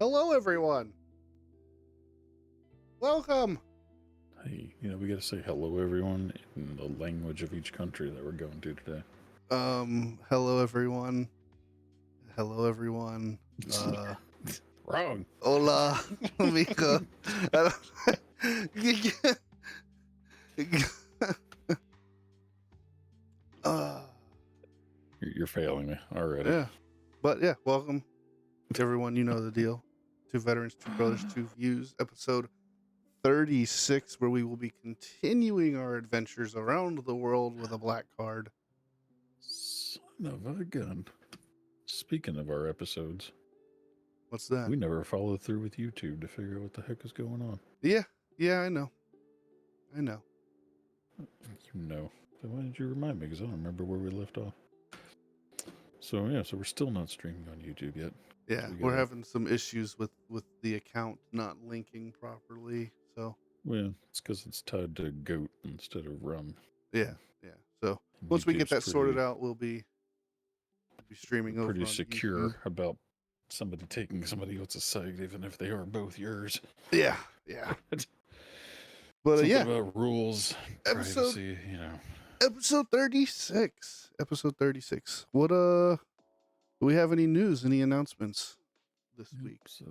Hello, everyone. Welcome. Hey, we got to say hello, everyone, in the language of each country that we're going to today. Hello, everyone. Hello, everyone. Wrong. Hola, amigo. uh, You're failing me already. yeah. But yeah, welcome, everyone. You know the deal. Two veterans, two brothers, two views. Episode 36, where we will be continuing our adventures around the world with a black card. Son of a gun. Speaking of our episodes, What's that? we never followed through with YouTube to figure out what the heck is going on. Yeah, I know. So why did you remind me? Because I don't remember where we left off. So we're still not streaming on YouTube yet. Yeah, So we're having some issues with the account not linking properly. So well, it's because it's tied to GOAT instead of RUM. yeah. So once we get that sorted out, we'll be streaming over. Pretty on secure YouTube. about somebody taking somebody else's site, even if they are both yours. Yeah. But Something yeah, about rules, privacy, Episode 36. Episode 36. What do we have any news? Any announcements this week? So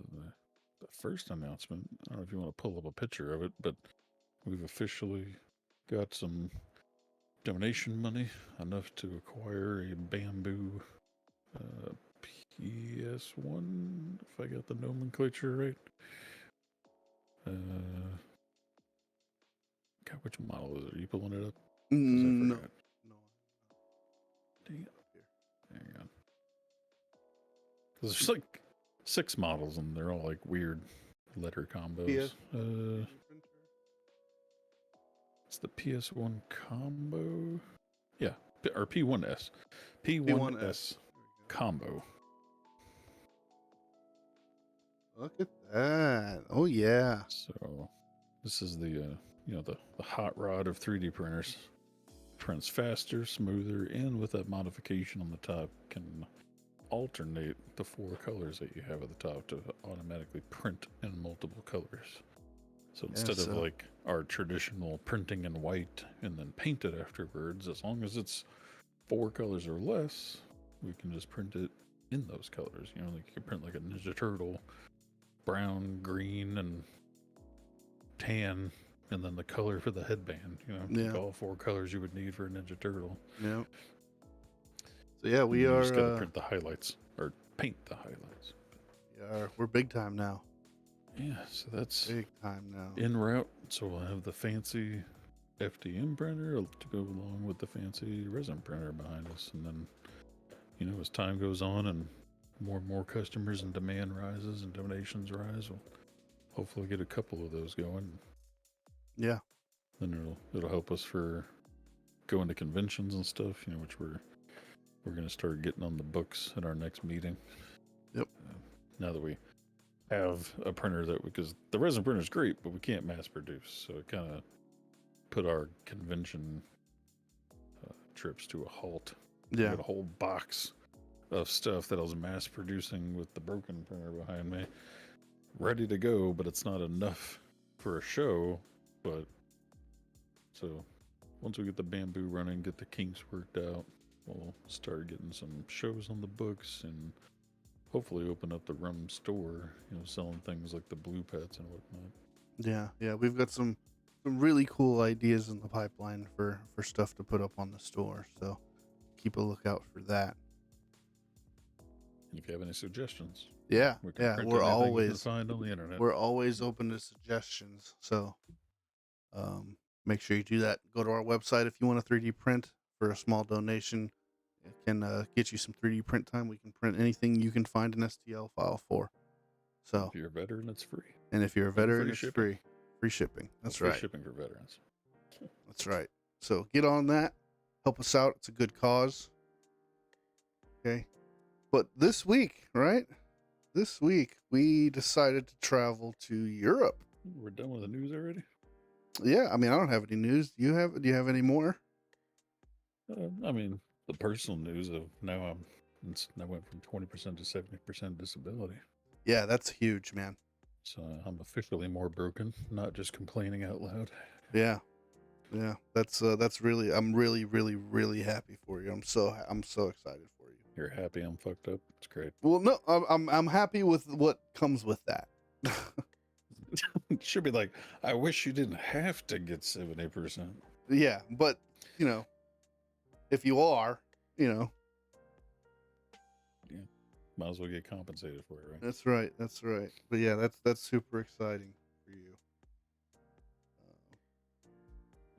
the first announcement, I don't know if you want to pull up a picture of it, but we've officially got some donation money, enough to acquire a bamboo PS1, if I got the nomenclature right. God, which model is it? Are you pulling it up? No. Dang it. Hang on. There's like 6 models, and they're all like weird letter combos. It's the PS1 combo. Yeah, or P1S. P1S combo. Look at that. Oh, yeah. So this is the hot rod of 3D printers. Prints faster, smoother, and with that modification on the top can alternate the 4 colors that you have at the top to automatically print in multiple colors. So instead of like our traditional printing in white and then paint it afterwards, as long as it's 4 colors or less, we can just print it in those colors. Like you can print like a Ninja Turtle, brown, green, and tan, and then the color for the headband. Like all 4 colors you would need for a Ninja Turtle. Yeah. So yeah, we are just gotta print the highlights or paint the highlights. Yeah, we're big time now. Yeah, so that's big time now. En route, so we'll have the fancy FDM printer to go along with the fancy resin printer behind us, and then as time goes on and more customers and demand rises and donations rise, we'll hopefully get a couple of those going. Yeah. Then it'll help us for going to conventions and stuff, which we're going to start getting on the books at our next meeting. Yep. Now that we have a printer because the resin printer is great, but we can't mass produce, so it kind of put our convention trips to a halt. Yeah. I got a whole box of stuff that I was mass producing with the broken printer behind me, ready to go, but it's not enough for a show. But so once we get the bamboo running, get the kinks worked out, we'll start getting some shows on the books and hopefully open up the RUM store, selling things like the blue pets and whatnot. Yeah, we've got some really cool ideas in the pipeline for stuff to put up on the store, so keep a lookout for that. And if you have any suggestions, we're always find on the internet. We're always open to suggestions, so make sure you do that. Go to our website if you want a 3D print for a small donation. It can get you some 3D print time. We can print anything you can find an STL file for. So if you're a veteran, it's free. And if you're a veteran, it's free. Free shipping. That's right. Free shipping for veterans. That's right. So get on that. Help us out. It's a good cause. Okay. But this week, right? This week, we decided to travel to Europe. We're done with the news already? Yeah. I mean, I don't have any news. Do you have any more? The personal news of now I went from 20% to 70% disability. Yeah, that's huge, man. So I'm officially more broken, not just complaining out loud. Yeah. Yeah. That's really, I'm really, really, really happy for you. I'm so excited for you. You're happy I'm fucked up? It's great. Well, no, I'm happy with what comes with that. It should be like, I wish you didn't have to get 70%. Yeah, but you know, if you are, you know, Yeah. Might as well get compensated for it, right? that's right. That's right. But yeah, that's super exciting for you.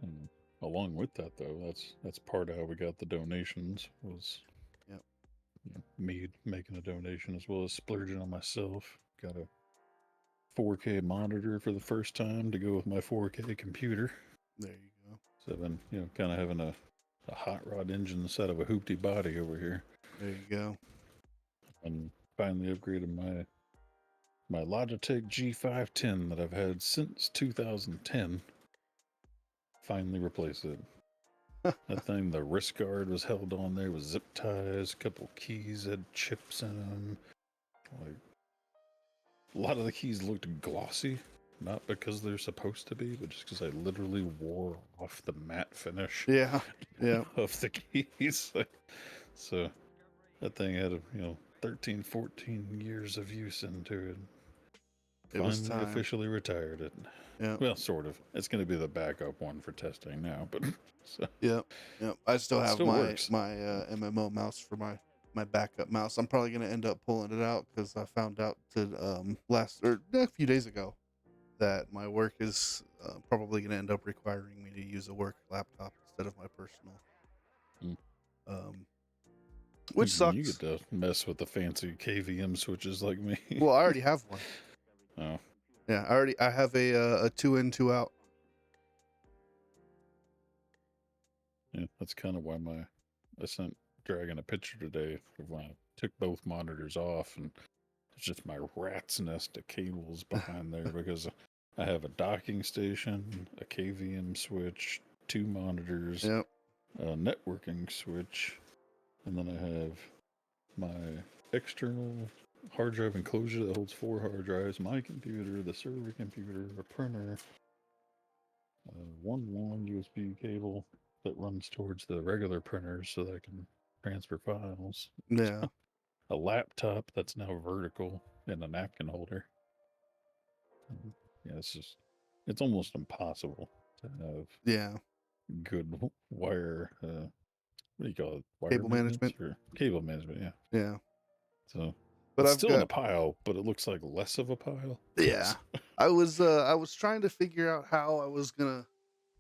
And along with that, though, that's part of how we got the donations was Yep. me making a donation as well as splurging on myself. Got a 4K monitor for the first time to go with my 4K computer. There you go. So then, kind of having a hot rod engine instead of a hoopty body over here. There you go. And finally upgraded my Logitech G510 that I've had since 2010. Finally replaced it. That thing, the wrist guard was held on there with zip ties, a couple keys had chips in them. Like, a lot of the keys looked glossy, not because they're supposed to be, but just because I literally wore off the matte finish Yeah. Yeah. of the keys. So that thing had 13, 14 years of use into it. It was Finally time. officially retired it. Yeah. Well, sort of. It's going to be the backup one for testing now, but so, Yep. Yep. I still it have still my works. MMO mouse for my backup mouse. I'm probably gonna end up pulling it out because I found out a few days ago that my work is probably gonna end up requiring me to use a work laptop instead of my personal. Mm. Um, You which you get sucks. to mess with the fancy KVM switches like me. Well, I already have one. Oh, Yeah, I have a 2 in 2 out. yeah. That's kind of why I sent Dragon a picture today of when I took both monitors off, and it's just my rat's nest of cables behind there because I have a docking station, a KVM switch, two monitors, Yep. a networking switch, and then I have my external hard drive enclosure that holds 4 hard drives, my computer, the server computer, a printer, one long USB cable that runs towards the regular printers so that I can transfer files, Yeah. a laptop that's now vertical, and a napkin holder. Yeah, it's almost impossible to have Yeah. good wire, what do you call it? Wire Cable maintenance management. or cable management, yeah. Yeah. So But it's I've still in got a pile, but it looks like less of a pile. yeah. I was trying to figure out how I was gonna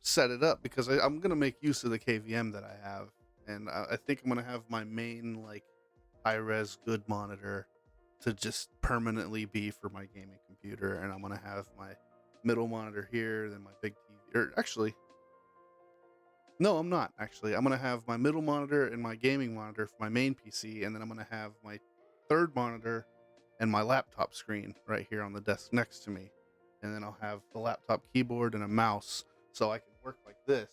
set it up because I'm gonna make use of the KVM that I have, and I think I'm gonna have my main like high res good monitor to just permanently be for my gaming computer, and I'm gonna have my middle monitor here, then my big TV. Or actually, no, I'm not. Actually, I'm gonna have my middle monitor and my gaming monitor for my main PC, and then I'm gonna have my third monitor and my laptop screen right here on the desk next to me, and then I'll have the laptop keyboard and a mouse, so I can work like this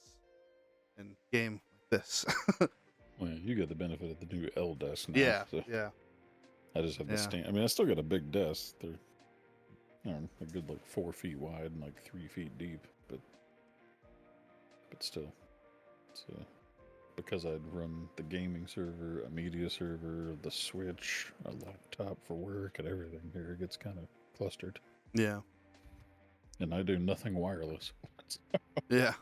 and game like this. Well, you get the benefit of the new L desk now. Yeah, So yeah, I just have the yeah, stand. I mean, I still got a big desk. They're a good like 4 feet wide and like 3 feet deep, but still, it's because I'd run the gaming server, a media server, the Switch, a laptop for work, and everything here. It gets kind of clustered, yeah, and I do nothing wireless. yeah,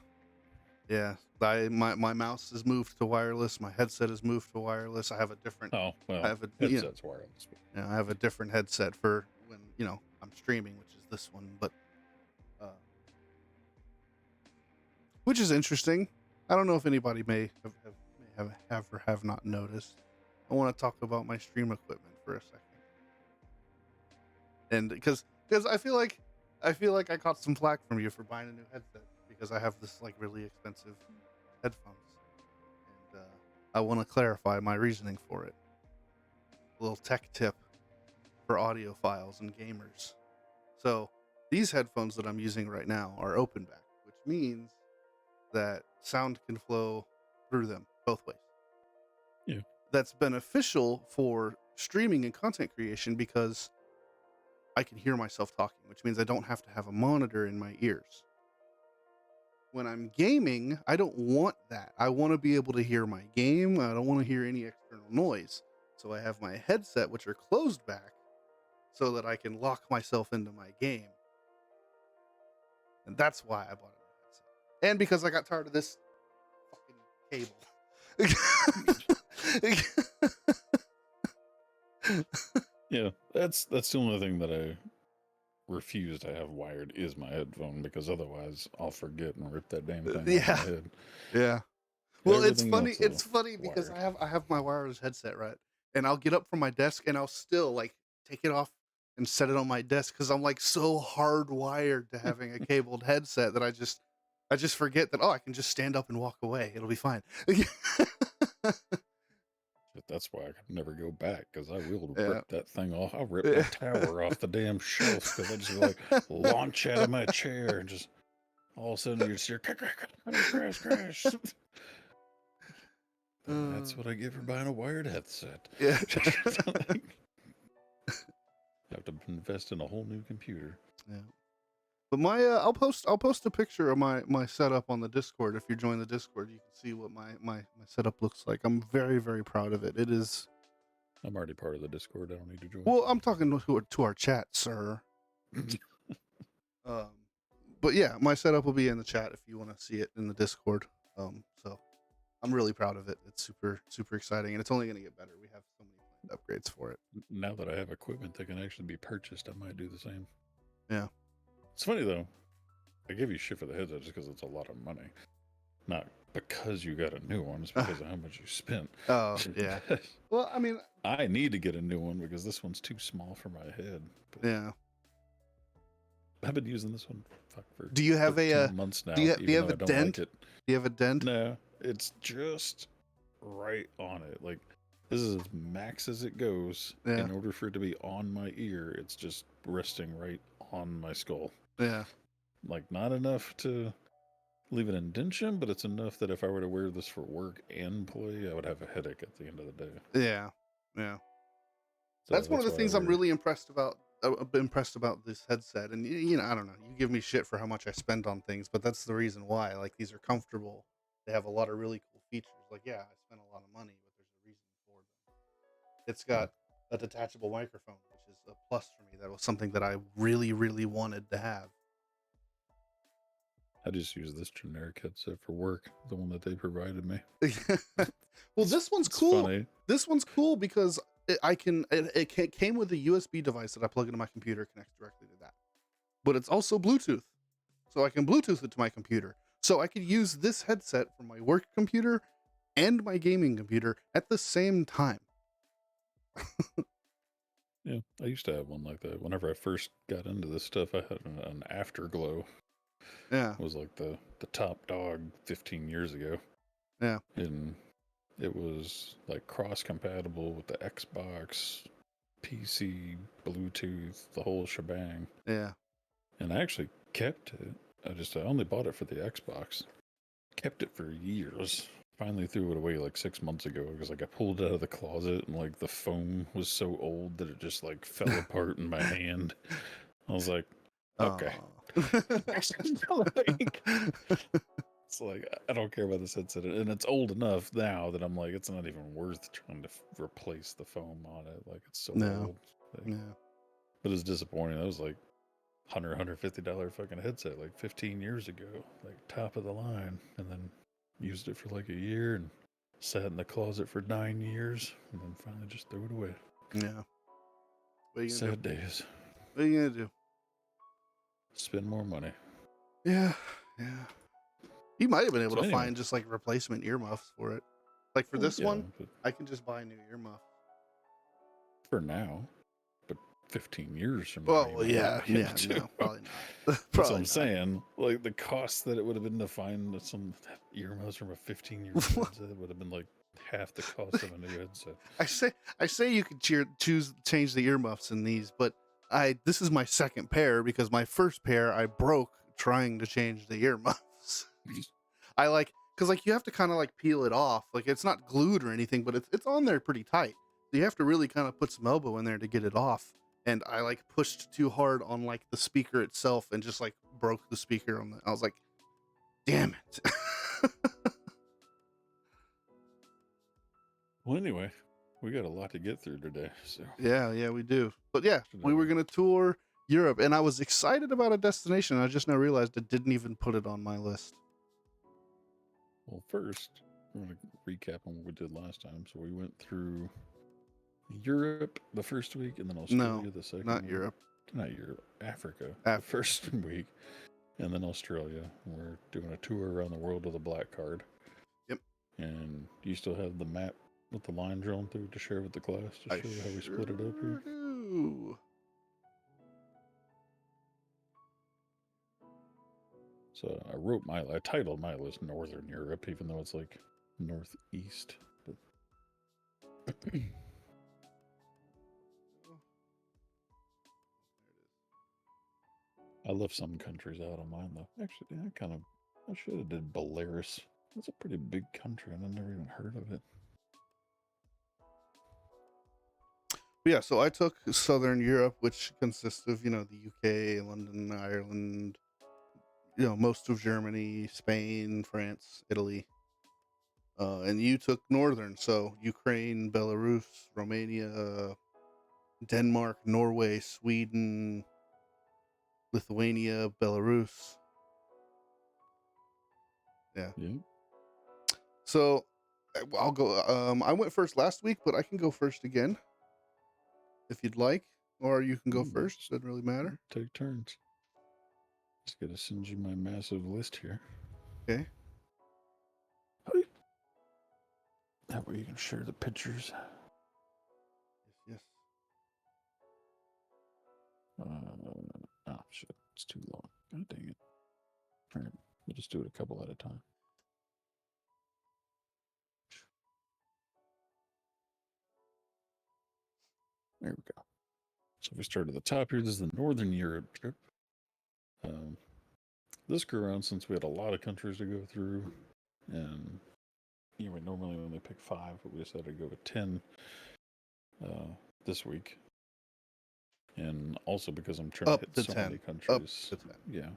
yeah. My mouse is moved to wireless. My headset is moved to wireless. I have a different. Oh I well, have a headset's wireless. But I have a different headset for when I'm streaming, which is this one, but uh, which is interesting. I don't know if anybody may have or have not noticed. I want to talk about my stream equipment for a second, and because I feel like I caught some flack from you for buying a new headset because I have this like really expensive headphones, and I want to clarify my reasoning for it. A little tech tip for audiophiles and gamers. So these headphones that I'm using right now are open back, which means that sound can flow through them both ways. yeah, That's beneficial for streaming and content creation because I can hear myself talking, which means I don't have to have a monitor in my ears. When I'm gaming, I don't want that. I want to be able to hear my game. I don't want to hear any external noise. So I have my headset, which are closed back, so that I can lock myself into my game. And that's why I bought a new headset. And because I got tired of this fucking cable. Yeah, that's the only thing that I refuse to have wired is my headphone, because otherwise I'll forget and rip that damn thing off Yeah. my head. Yeah. Well, it's Everything funny. else, It's funny because wired. I have my wireless headset, right? And I'll get up from my desk and I'll still like take it off and set it on my desk because I'm like so hardwired to having a cabled headset that I just forget that, oh, I can just stand up and walk away. It'll be fine. But that's why I could never go back, because I will Yeah. rip that thing off. I'll rip my tower off the damn shelf, because I just like launch out of my chair and just all of a sudden you just hear crash, crash. And that's what I get for buying a wired headset. Yeah. Have to invest in a whole new computer. Yeah. But my I'll post a picture of my setup on the Discord. If you join the Discord, you can see what my setup looks like. I'm very, very proud of it. It is. I'm already part of the Discord. I don't need to join. Well, I'm talking to our chat, sir. But yeah, my setup will be in the chat if you want to see it in the Discord. So I'm really proud of it. It's super, super exciting, and it's only going to get better. We have so many planned upgrades for it. Now that I have equipment that can actually be purchased, I might do the same. Yeah. It's funny though. I give you shit for the headset just because it's a lot of money. Not because you got a new one, it's because of how much you spent. Oh, yeah. Well, I mean, I need to get a new one because this one's too small for my head. But yeah. I've been using this one for Do you have a 13 months now. do you have even a though I don't dent? like it. Do you have a dent? No, it's just right on it. Like, this is as max as it goes. Yeah. In order for it to be on my ear, it's just resting right on my skull. Yeah. Like, not enough to leave an indentation, but it's enough that if I were to wear this for work and play, I would have a headache at the end of the day. Yeah. Yeah. So That's one of the why I things I'm wear- really impressed about. Impressed about this headset, and you know, I don't know. You give me shit for how much I spend on things, but that's the reason why. Like, these are comfortable. They have a lot of really cool features. Like, yeah, I spent a lot of money, but there's a reason for them. It's got a detachable microphone, which is a plus for me. That was something that I really, really wanted to have. I just use this generic headset for work, the one that they provided me. Well, this one's It's cool. funny. This one's cool because it came with a USB device that I plug into my computer, connects directly to that. But it's also Bluetooth, so I can Bluetooth it to my computer. So I could use this headset for my work computer and my gaming computer at the same time. Yeah, I used to have one like that. Whenever I first got into this stuff, I had an Afterglow. Yeah, It was like the top dog 15 years ago. yeah, And it was like cross-compatible with the Xbox, PC, Bluetooth, the whole shebang. yeah. And I actually kept it. I only bought it for the Xbox. Kept it for years. Finally threw it away like 6 months ago because like I pulled it out of the closet and like the foam was so old that it just like fell apart in my hand. I was like, okay. It's like, I don't care about this headset. And it's old enough now that I'm like, it's not even worth trying to replace the foam on it. Like, it's so No. old. Like, Yeah. but it's disappointing. That was like $150 fucking headset like 15 years ago. Like, top of the line. And then used it for like a year and sat in the closet for 9 years. And then finally just threw it away. Yeah. What are you gonna Sad days. What are you gonna do? Spend more money. Yeah, yeah. You might have been able So to anyway. find just like replacement earmuffs for it. Like for this Yeah, one, but I can just buy a new earmuff. for now. But 15 years from now. Well, you might yeah, not be able yeah, to. no, probably not. That's what Probably I'm not. saying. Like, the cost that it would have been to find some earmuffs from a 15-year-old headset would have been like half the cost of a new headset. I say you could change the earmuffs in these, but this is my second pair because my first pair I broke trying to change the earmuffs. Because like you have to kind of like peel it off. Like it's not glued or anything, but it's on there pretty tight. So you have to really kind of put some elbow in there to get it off. and I like pushed too hard on like the speaker itself and just like broke the speaker on the. I was like, damn it. Well, anyway, we got a lot to get through today, so Yeah, we do. But yeah, should we have were a- gonna tour Europe, and I was excited about a destination. I just now realized I didn't even put it on my list. Well, first, I'm going to recap on what we did last time. So we went through Europe the first week, and then No, Australia the second not week. Europe. Not Europe, Africa the Africa. first week, and then Australia. We're doing a tour around the world with a black card. Yep. And you still have the map with the line drawn through to share with the class to I show how we sure split it up here. do. So I titled my list Northern Europe, even though it's like northeast. But I left some countries out of mine though. Actually, I should have did Belarus. That's a pretty big country, and I've never even heard of it. But yeah, so I took Southern Europe, which consists of, the UK, London, Ireland, most of Germany, Spain, France, Italy. And you took Northern, so Ukraine, Belarus, Romania, Denmark, Norway, Sweden, Lithuania, Belarus. Yeah. Yeah. So I'll go. I went first last week, but I can go first again if you'd like, or you can go first. Doesn't really matter. Take turns. Just gotta send you my massive list here. Okay. That way you can share the pictures. Yes. Oh shit, it's too long. God dang it. All right, we'll just do it a couple at a time. There we go. So if we start at the top here, this is the Northern Europe trip. This grew around since we had a lot of countries to go through, and we normally only pick 5, but we decided to go with 10 this week. And also because I'm trying to hit so many countries. Up to 10. Yeah.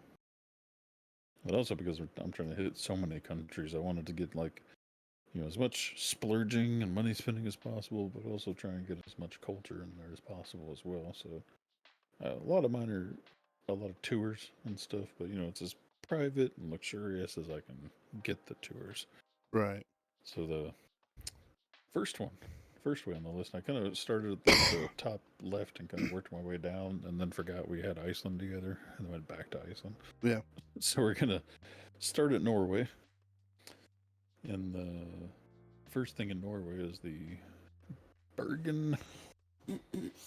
But also because I'm trying to hit so many countries, I wanted to get like, as much splurging and money spending as possible, but also try and get as much culture in there as possible as well. So a lot of mine are a lot of tours and stuff, but it's as private and luxurious as I can get the tours. Right. So the first way on the list, I kind of started at the top left and kind of worked my way down, and then forgot we had Iceland together, and then went back to Iceland. Yeah. So we're gonna start at Norway, and the first thing in Norway is the Bergen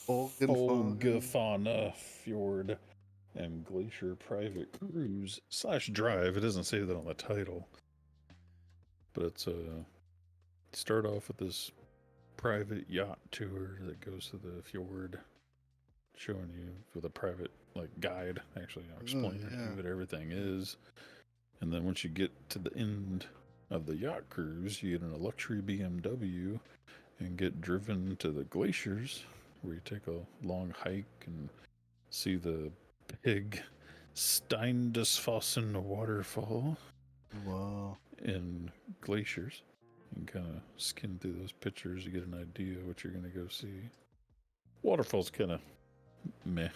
Folgefonna Fjord and Glacier Private Cruise / Drive. It doesn't say that on the title, but it's start off with this private yacht tour that goes to the fjord, showing you with a private guide, actually explaining to you what everything is. And then once you get to the end of the yacht cruise, you get in a luxury BMW and get driven to the glaciers, where you take a long hike and see the big Steindisfossen waterfall. Wow. In glaciers. You can kind of skim through those pictures to get an idea of what you're going to go see. Waterfall's kind of meh.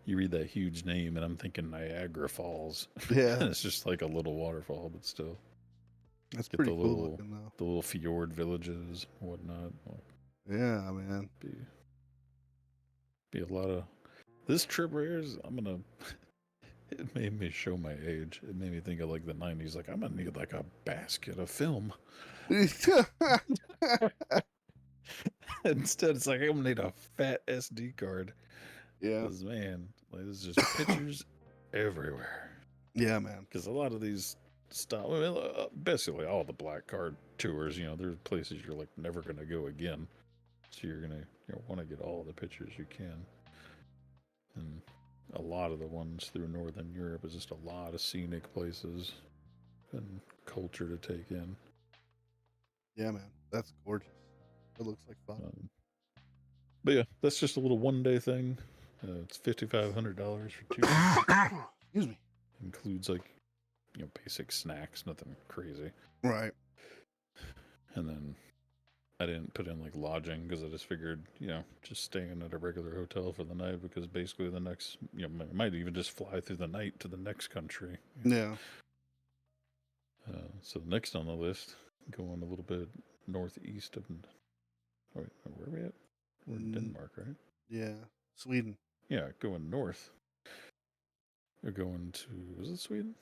You read that huge name, and I'm thinking Niagara Falls. Yeah. It's just like a little waterfall, but still. That's pretty cool looking, though. The little fjord villages and whatnot. Yeah, man. Be a lot of... This trip right here is... It made me show my age. It made me think of the 90s. I'm gonna need a basket of film. Instead, it's I'm gonna need a fat SD card. Yeah. Because man, there's just pictures everywhere. Yeah, man. Because a lot of these basically all the black card tours, there's places you're never gonna go again. So you're gonna want to get all the pictures you can. And a lot of the ones through Northern Europe is just a lot of scenic places and culture to take in. Yeah, man. That's gorgeous. It looks like fun. But yeah, that's just a little 1-day thing. It's $5,500 for 2 days. Excuse me. Includes like basic snacks, nothing crazy. Right. And then I didn't put in like lodging because I just figured, just staying at a regular hotel for the night because basically the next, might even just fly through the night to the next country. Yeah. So next on the list, going a little bit northeast of. Oh, wait, where are we at? We're in Denmark, right? Yeah. Sweden. Yeah, going north. We're going to. Was it Sweden?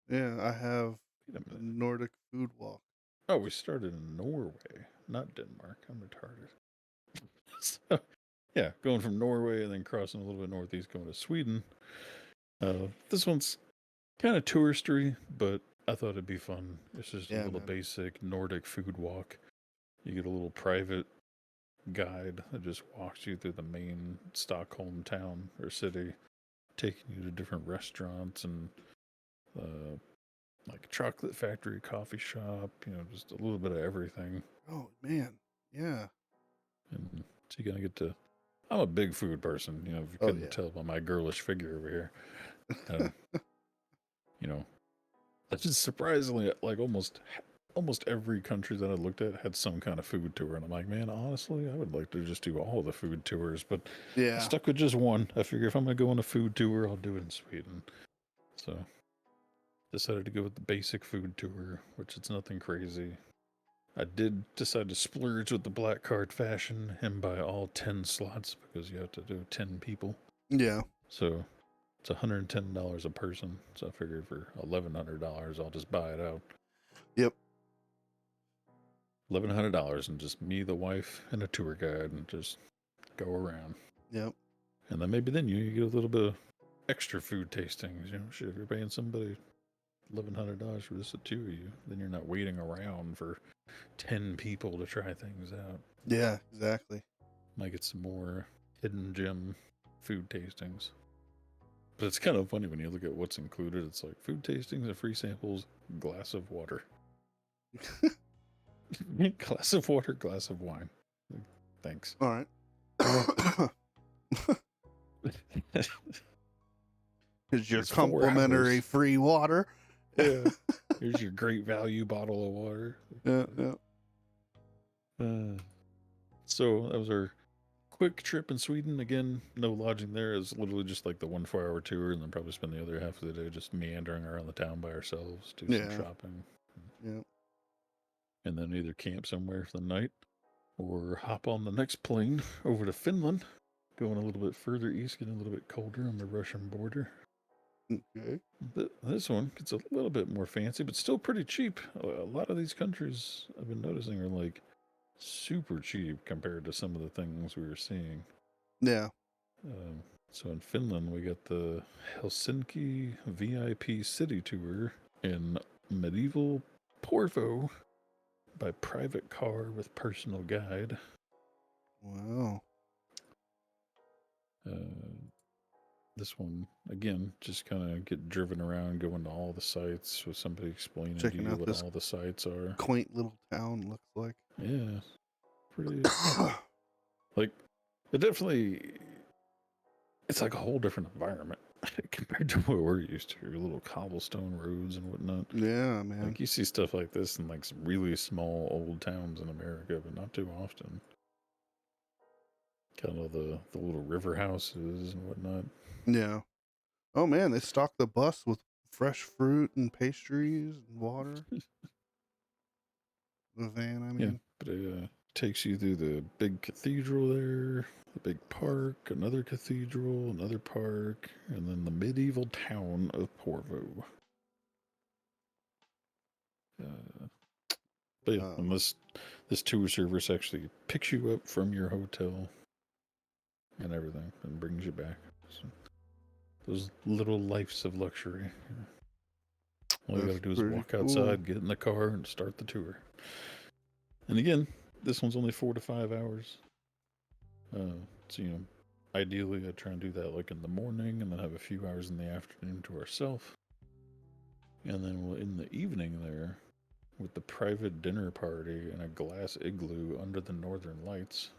Yeah, I have Wait a the minute. Nordic food walk. Oh, we started in Norway, not Denmark. I'm retarded. So, yeah, going from Norway and then crossing a little bit northeast, going to Sweden. This one's kind of touristy, but I thought it'd be fun. It's just a Yeah, little man. basic Nordic food walk. You get a little private guide that just walks you through the main Stockholm town or city, taking you to different restaurants and like chocolate factory, coffee shop, just a little bit of everything. Oh man. Yeah. And so you're gonna get to. I'm a big food person, if you Oh couldn't yeah. tell by my girlish figure over here. Um, you know, that's just surprisingly like almost every country that I looked at had some kind of food tour, and I'm like, man, honestly, I would like to just do all the food tours, but I Yeah. stuck with just one. I figure if I'm gonna go on a food tour, I'll do it in Sweden. So decided to go with the basic food tour, which it's nothing crazy. I did decide to splurge with the black card fashion and buy all 10 slots because you have to do 10 people. Yeah. So it's $110 a person. So I figured for $1,100, I'll just buy it out. Yep. $1,100 and just me, the wife, and a tour guide and just go around. Yep. And then maybe then you get a little bit of extra food tastings. Shit, if you're paying somebody $1,100 for just the two of you, then you're not waiting around for 10 people to try things out. Yeah, exactly. Might get some more hidden gem food tastings. But it's kind of funny when you look at what's included. It's like food tastings and free samples, glass of water. Glass of water, glass of wine. Thanks. All right. Here's your It's 4 complimentary hours. free water. Yeah. Here's your great value bottle of water. Yeah, yeah. So that was our quick trip in Sweden. Again, no lodging there. It's literally just like the 1 4-hour tour, and then probably spend the other half of the day just meandering around the town by ourselves, do some shopping. Yeah. And then either camp somewhere for the night or hop on the next plane over to Finland, going a little bit further east, getting a little bit colder on the Russian border. Okay. This one gets a little bit more fancy, but still pretty cheap. A lot of these countries I've been noticing are like super cheap compared to some of the things we were seeing. Yeah. So in Finland, we got the Helsinki VIP City Tour in medieval Porvo by private car with personal guide. Wow. This one, again, just kind of get driven around, going to all the sites with somebody explaining Checking to you out what this all the sites are. quaint little town looks like. Yeah, pretty. Like, it definitely. It's like a whole different environment compared to what we're used to. Little cobblestone roads and whatnot. Yeah, man. Like, you see stuff like this in like some really small old towns in America, but not too often. Kind of the little river houses and whatnot. Yeah. Oh man, they stock the bus with fresh fruit and pastries and water. The van, I mean. Yeah, but it takes you through the big cathedral there, the big park, another cathedral, another park, and then the medieval town of Porvo. But yeah, and this tour service actually picks you up from your hotel and everything and brings you back. So, those little lives of luxury. All you got to do is walk outside, get in the car, and start the tour. And again, this one's only 4 to 5 hours. So, ideally I try and do that like in the morning and then have a few hours in the afternoon to ourselves. And then we'll in the evening there with the private dinner party and a glass igloo under the northern lights.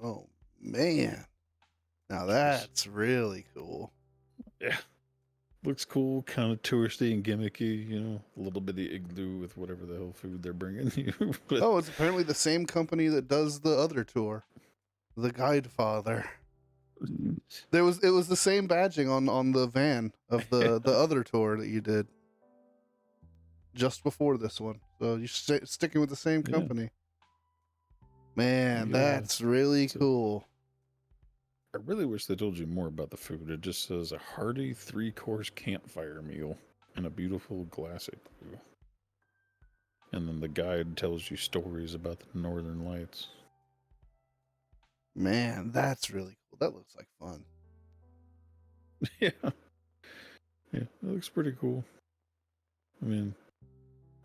Oh man, now Which was, that's really cool. yeah, looks cool, kind of touristy and gimmicky. You know, a little bitty igloo with whatever the hell food they're bringing you. But Oh, it's apparently the same company that does the other tour, the Guidefather. It was the same badging on the van of the other tour that you did just before this one. So you're sticking with the same yeah, company. Man, the that's really so cool. I really wish they told you more about the food. It just says a hearty 3-course campfire meal in a beautiful glass igloo. And then the guide tells you stories about the northern lights. Man, that's really cool. That looks like fun. Yeah. Yeah, it looks pretty cool. I mean,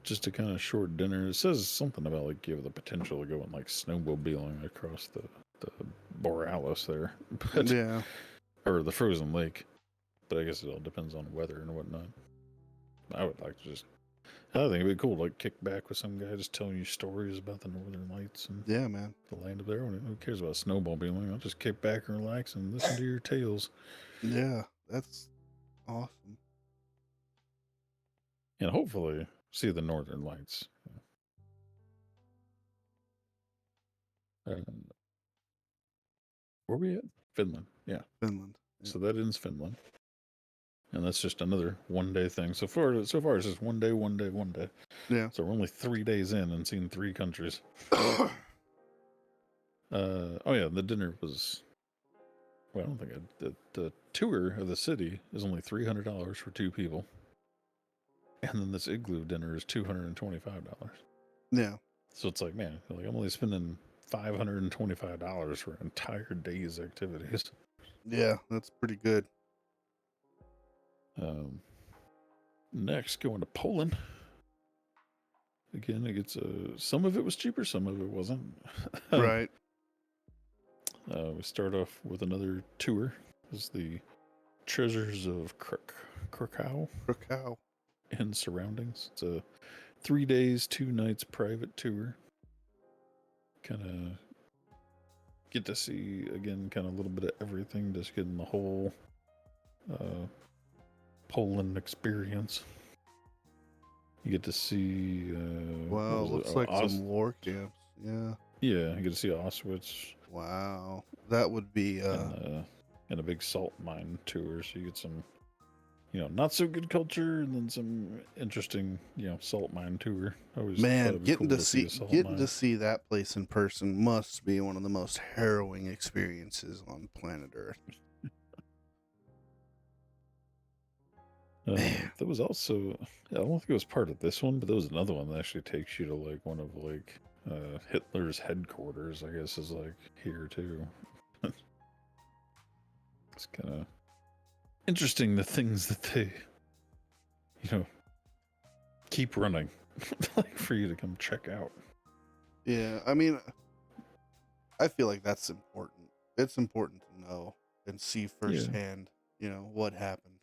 just a kind of short dinner. It says something about like you have the potential to go and like snowmobiling across the Borealis there, but Yeah. or the frozen lake. But I guess it all depends on weather and whatnot. I would like to just. I think it'd be cool to like kick back with some guy just telling you stories about the northern lights and Yeah, man. the land of their own. Who cares about snowmobiling? I'll just kick back and relax and listen to your tales. Yeah, that's awesome. And hopefully see the northern lights. And where we at? Finland. Yeah. Finland. Yeah. So that ends Finland. And that's just another 1 day thing. So far it's just 1 day, 1 day, 1 day. Yeah. So we're only 3 days in and seen 3 countries. Oh yeah, the dinner was. Well, I don't think the tour of the city is only $300 for 2 people, and then this igloo dinner is $225. Yeah. So it's like, man, like I'm only spending $525 for an entire day's activities. Yeah, that's pretty good. Um, Next, going to Poland. Again, it gets some of it was cheaper, some of it wasn't. Right. We start off with another tour. This is the Treasures of Krakow Krakow. and surroundings. It's a 3 days, 2 nights private tour. Kind of get to see again, kind of a little bit of everything. Just getting the whole uh, Poland experience. You get to see. What Wow, was it? looks like some war camps. Yeah. Yeah, you get to see Auschwitz Wow. That would be and a big salt mine tour. So you get some, not so good culture, and then some interesting, salt mine tour. I always thought man, it'd be cool to see a salt mine. that place in person must be one of the most harrowing experiences on planet Earth. Man. There was also, I don't think it was part of this one, but there was another one that actually takes you to like one of like Hitler's headquarters. I guess is like here too. It's kind of interesting the things that they, keep running, like for you to come check out. Yeah, I mean, I feel like that's important. It's important to know and see firsthand, what happened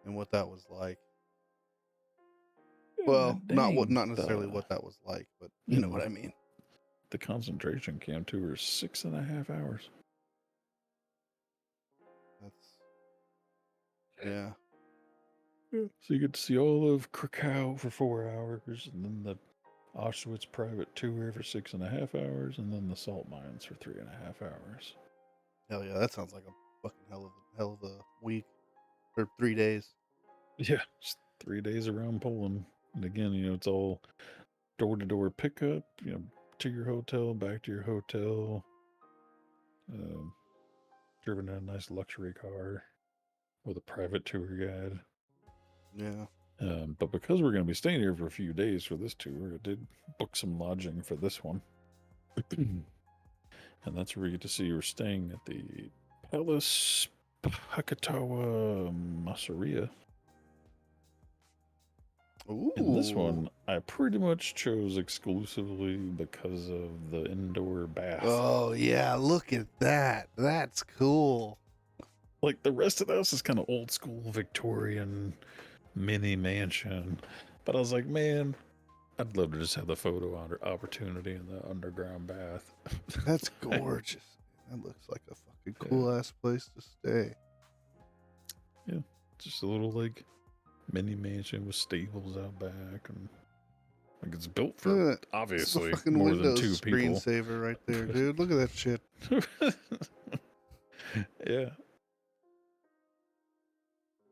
and what that was like. Well, Dang, not necessarily what that was like, but you know what I mean. The concentration camp tour is 6.5 hours. That's yeah. So you get to see all of Krakow for 4 hours, and then the Auschwitz private tour for 6.5 hours, and then the salt mines for 3.5 hours. Hell yeah, that sounds like a fucking hell of a week or 3 days. Yeah, just 3 days around Poland. And again, it's all door-to-door pickup, to your hotel, back to your hotel. Driven in a nice luxury car with a private tour guide. Yeah. But because we're going to be staying here for a few days for this tour, I did book some lodging for this one. And that's where you get to see you're staying at the Palace Pakatawa Masseria. Ooh. In this one, I pretty much chose exclusively because of the indoor bath. Oh yeah, look at that. That's cool. Like the rest of the house is kind of old school Victorian mini mansion. But I was like, man, I'd love to just have the photo opportunity in the underground bath. That's gorgeous. That looks like a fucking Yeah. cool ass place to stay. Yeah, just a little like mini mansion with stables out back, and like it's built for Look at that. It's the obviously fucking more than Windows 2 people. screensaver right there, dude. Look at that shit. Yeah,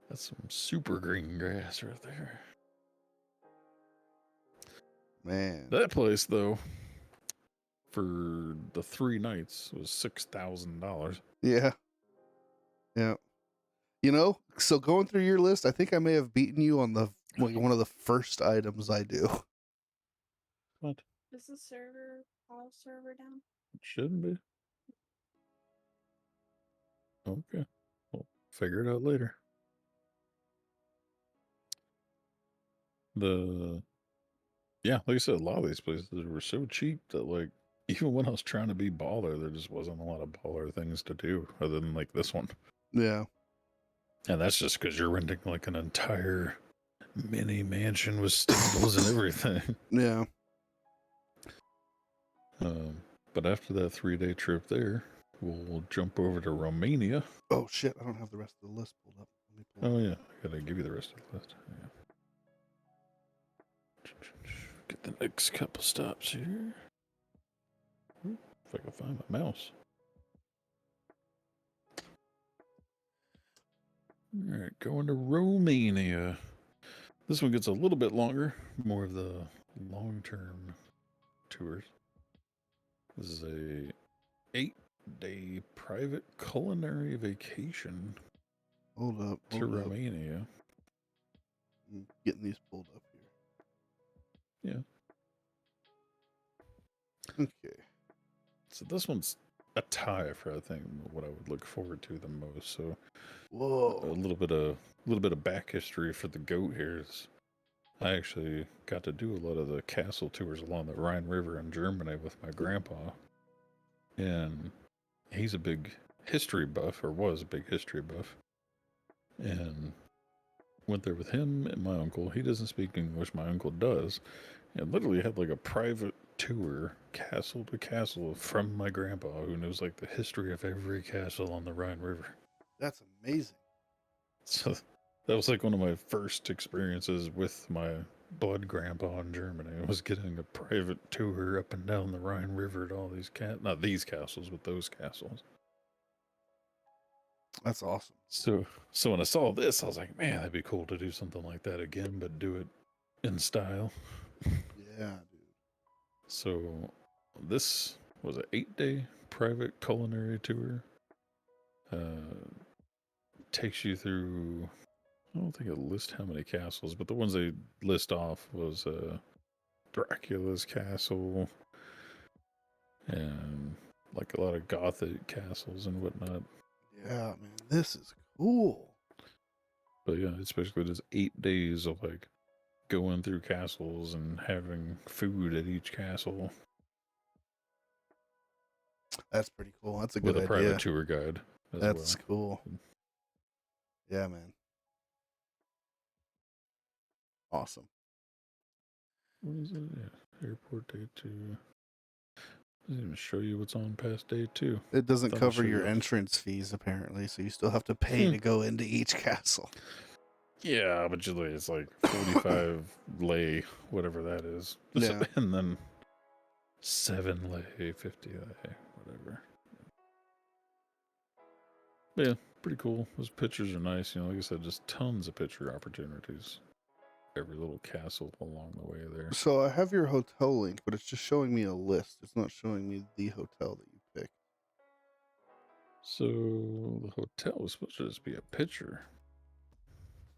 that's some super green grass right there. Man. That place though, for the 3 nights, was $6,000. Yeah. Yeah. You know, so going through your list, I think I may have beaten you on the like one of the first items I do. What? Is the file server down? It shouldn't be. Okay, we'll figure it out later. Yeah, like I said, a lot of these places were so cheap that like even when I was trying to be baller, there just wasn't a lot of baller things to do other than like this one. Yeah. And that's just because you're renting like an entire mini mansion with stables and everything. Yeah. But after that 3-day trip there, we'll jump over to Romania. Oh shit, I don't have the rest of the list pulled up. Let me pull Oh it yeah, up. I gotta give you the rest of the list. Yeah. Get the next couple stops here. If I can find my mouse. All right, going to Romania. This one gets a little bit longer, more of the long-term tours. This is a 8-day private culinary vacation Hold up. to Hold up. Romania. I'm getting these pulled up here. Yeah. Okay. So this one's a tie for I think what I would look forward to the most. So Whoa. a little bit of back history for the goat hairs. I actually got to do a lot of the castle tours along the Rhine River in Germany with my grandpa. And he's a big history buff, or was a big history buff. And went there with him and my uncle. He doesn't speak English, my uncle does. And literally had like a private tour, castle to castle, from my grandpa, who knows like the history of every castle on the Rhine River. That's amazing. So that was like one of my first experiences with my blood grandpa in Germany. I was getting a private tour up and down the Rhine River to all these not these castles, but those castles. That's awesome. So when I saw this, I was like, man, that'd be cool to do something like that again, but do it in style. Yeah, dude. So this was an 8-day private culinary tour. Takes you through, I don't think it lists how many castles, but the ones they list off was Dracula's castle and like a lot of Gothic castles and whatnot. Yeah, man, this is cool. But yeah, it's basically just 8 days of like going through castles and having food at each castle. That's pretty cool. That's a With good a idea. private tour guide as That's well. cool. Yeah, man. Awesome. What is it? Yeah. Airport day 2. Doesn't even show you what's on past day 2. It doesn't Thought I'd cover show your you. entrance fees, apparently, so you still have to pay to go into each castle. Yeah, but usually it's like 45 lei, whatever that is. Yeah. And then 7 lei, 50 lei, whatever. But yeah, pretty cool. Those pictures are nice. You know, like I said, just tons of picture opportunities. Every little castle along the way there. So I have your hotel link, but it's just showing me a list. It's not showing me the hotel that you picked. So the hotel was supposed to just be a picture.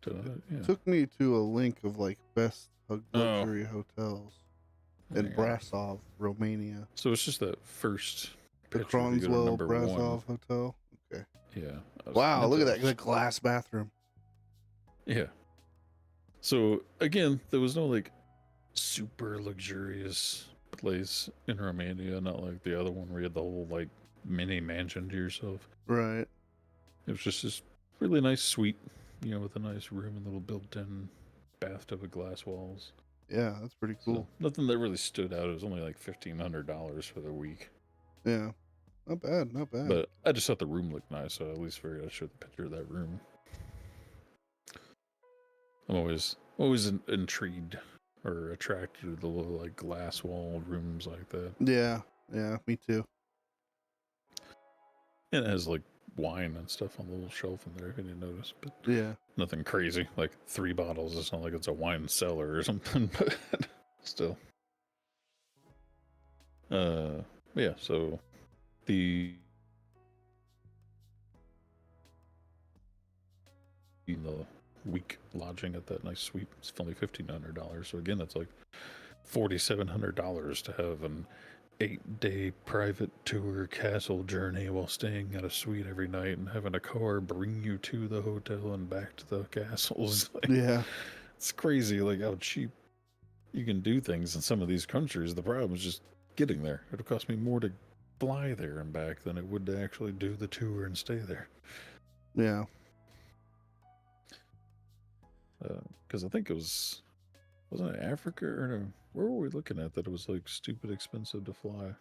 Yeah. Took me to a link of like best luxury hotels in Hang on. Brasov, Romania. So it's just that first The picture. If you go to Kronswell number 1. Brasov Hotel. Okay. Yeah. I was Wow, meant look to- at that. The glass bathroom. Yeah. So again, there was no like super luxurious place in Romania, not like the other one where you had the whole like mini mansion to yourself. Right. It was just this really nice suite, you know, with a nice room and little built-in bathtub with glass walls. Yeah, that's pretty So cool. nothing that really stood out. It was only like $1,500 for the week. Yeah, not bad, not bad. But I just thought the room looked nice, so I at least figured I'd show the picture of that room. I'm always intrigued or attracted to the little like glass walled rooms like that. Yeah, me too. And it has like wine and stuff on the little shelf in there if you didn't notice, but Yeah, nothing crazy. Like 3 bottles. It's not like it's a wine cellar or something, but still. Yeah, so the week lodging at that nice suite is only $1,500. So again, that's like $4,700 to have an 8-day private tour castle journey while staying at a suite every night and having a car bring you to the hotel and back to the castles. Like, yeah, it's crazy, like how cheap you can do things in some of these countries. The problem is just getting there. It'll cost me more to fly there and back than it would to actually do the tour and stay there. yeah. Because I think wasn't it Africa or no? Where were we looking at that it was like stupid expensive to fly?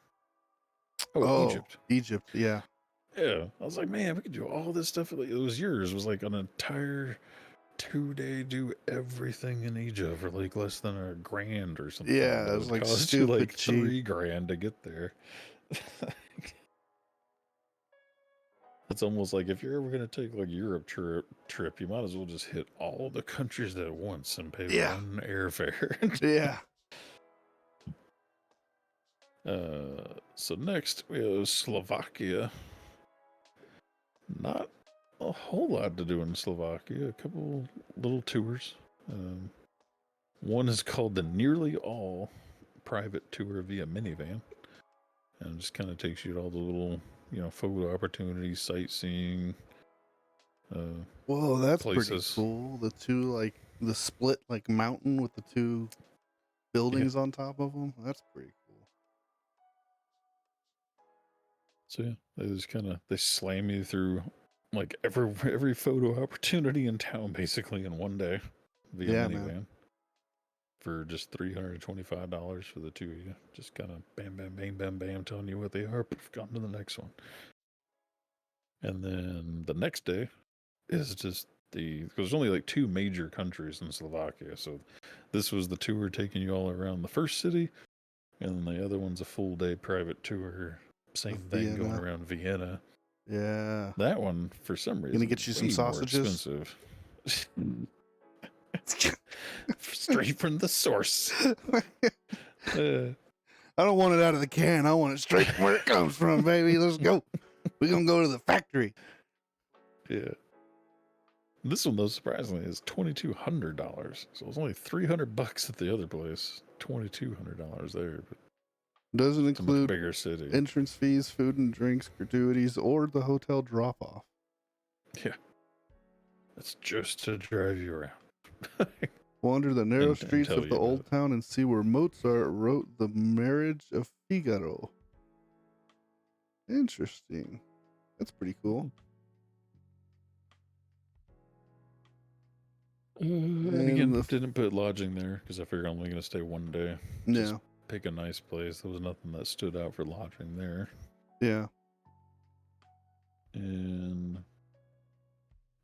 Oh, Egypt. Egypt, yeah. Yeah, I was like, man, we could do all this stuff. It was yours. It was like an entire 2-day do everything in Egypt for like less than $1,000 or something. Yeah, but it was would like cost you stupid like cheap. $3,000 to get there. It's almost like if you're ever gonna take like Europe trip, you might as well just hit all the countries at once and pay Yeah. one airfare. Yeah, So next we have Slovakia. Not a whole lot to do in Slovakia. A couple little tours. One is called the Nearly All Private Tour via Minivan, and it just kind of takes you to all the little, photo opportunities, sightseeing. whoa, that's pretty Places. cool. The two, like, the split, like, mountain with the two buildings on top of them. That's pretty cool. So yeah, they just they slam you through like every photo opportunity in town basically in one day via Yeah, minivan man. for just $325 for the two of you. Just kind of bam, bam, bam, bam, bam, telling you what they are. On to the next one. And then the next day is just because there's only like 2 major countries in Slovakia. So this was the tour taking you all around the first city, and then the other one's a full day private tour. Same thing going Vienna. around Vienna. Yeah. That one, for some reason, Gonna get you some way more sausages? expensive. Straight from the source. I don't want it out of the can. I want it straight from where it comes from, baby. Let's go. We're gonna go to the factory. Yeah. This one, though, surprisingly, is $2,200. So it's only $300 at the other place. $2,200 there, but Doesn't it's a much include bigger city. entrance fees, food and drinks, gratuities, or the hotel drop off. Yeah. That's just to drive you around. Wander the narrow And streets tell of you the about old it. town and see where Mozart wrote The Marriage of Figaro. Interesting. That's pretty cool. And again, didn't put lodging there because I figured I'm only going to stay one day. Just Yeah. pick a nice place. There was nothing that stood out for lodging there. Yeah. And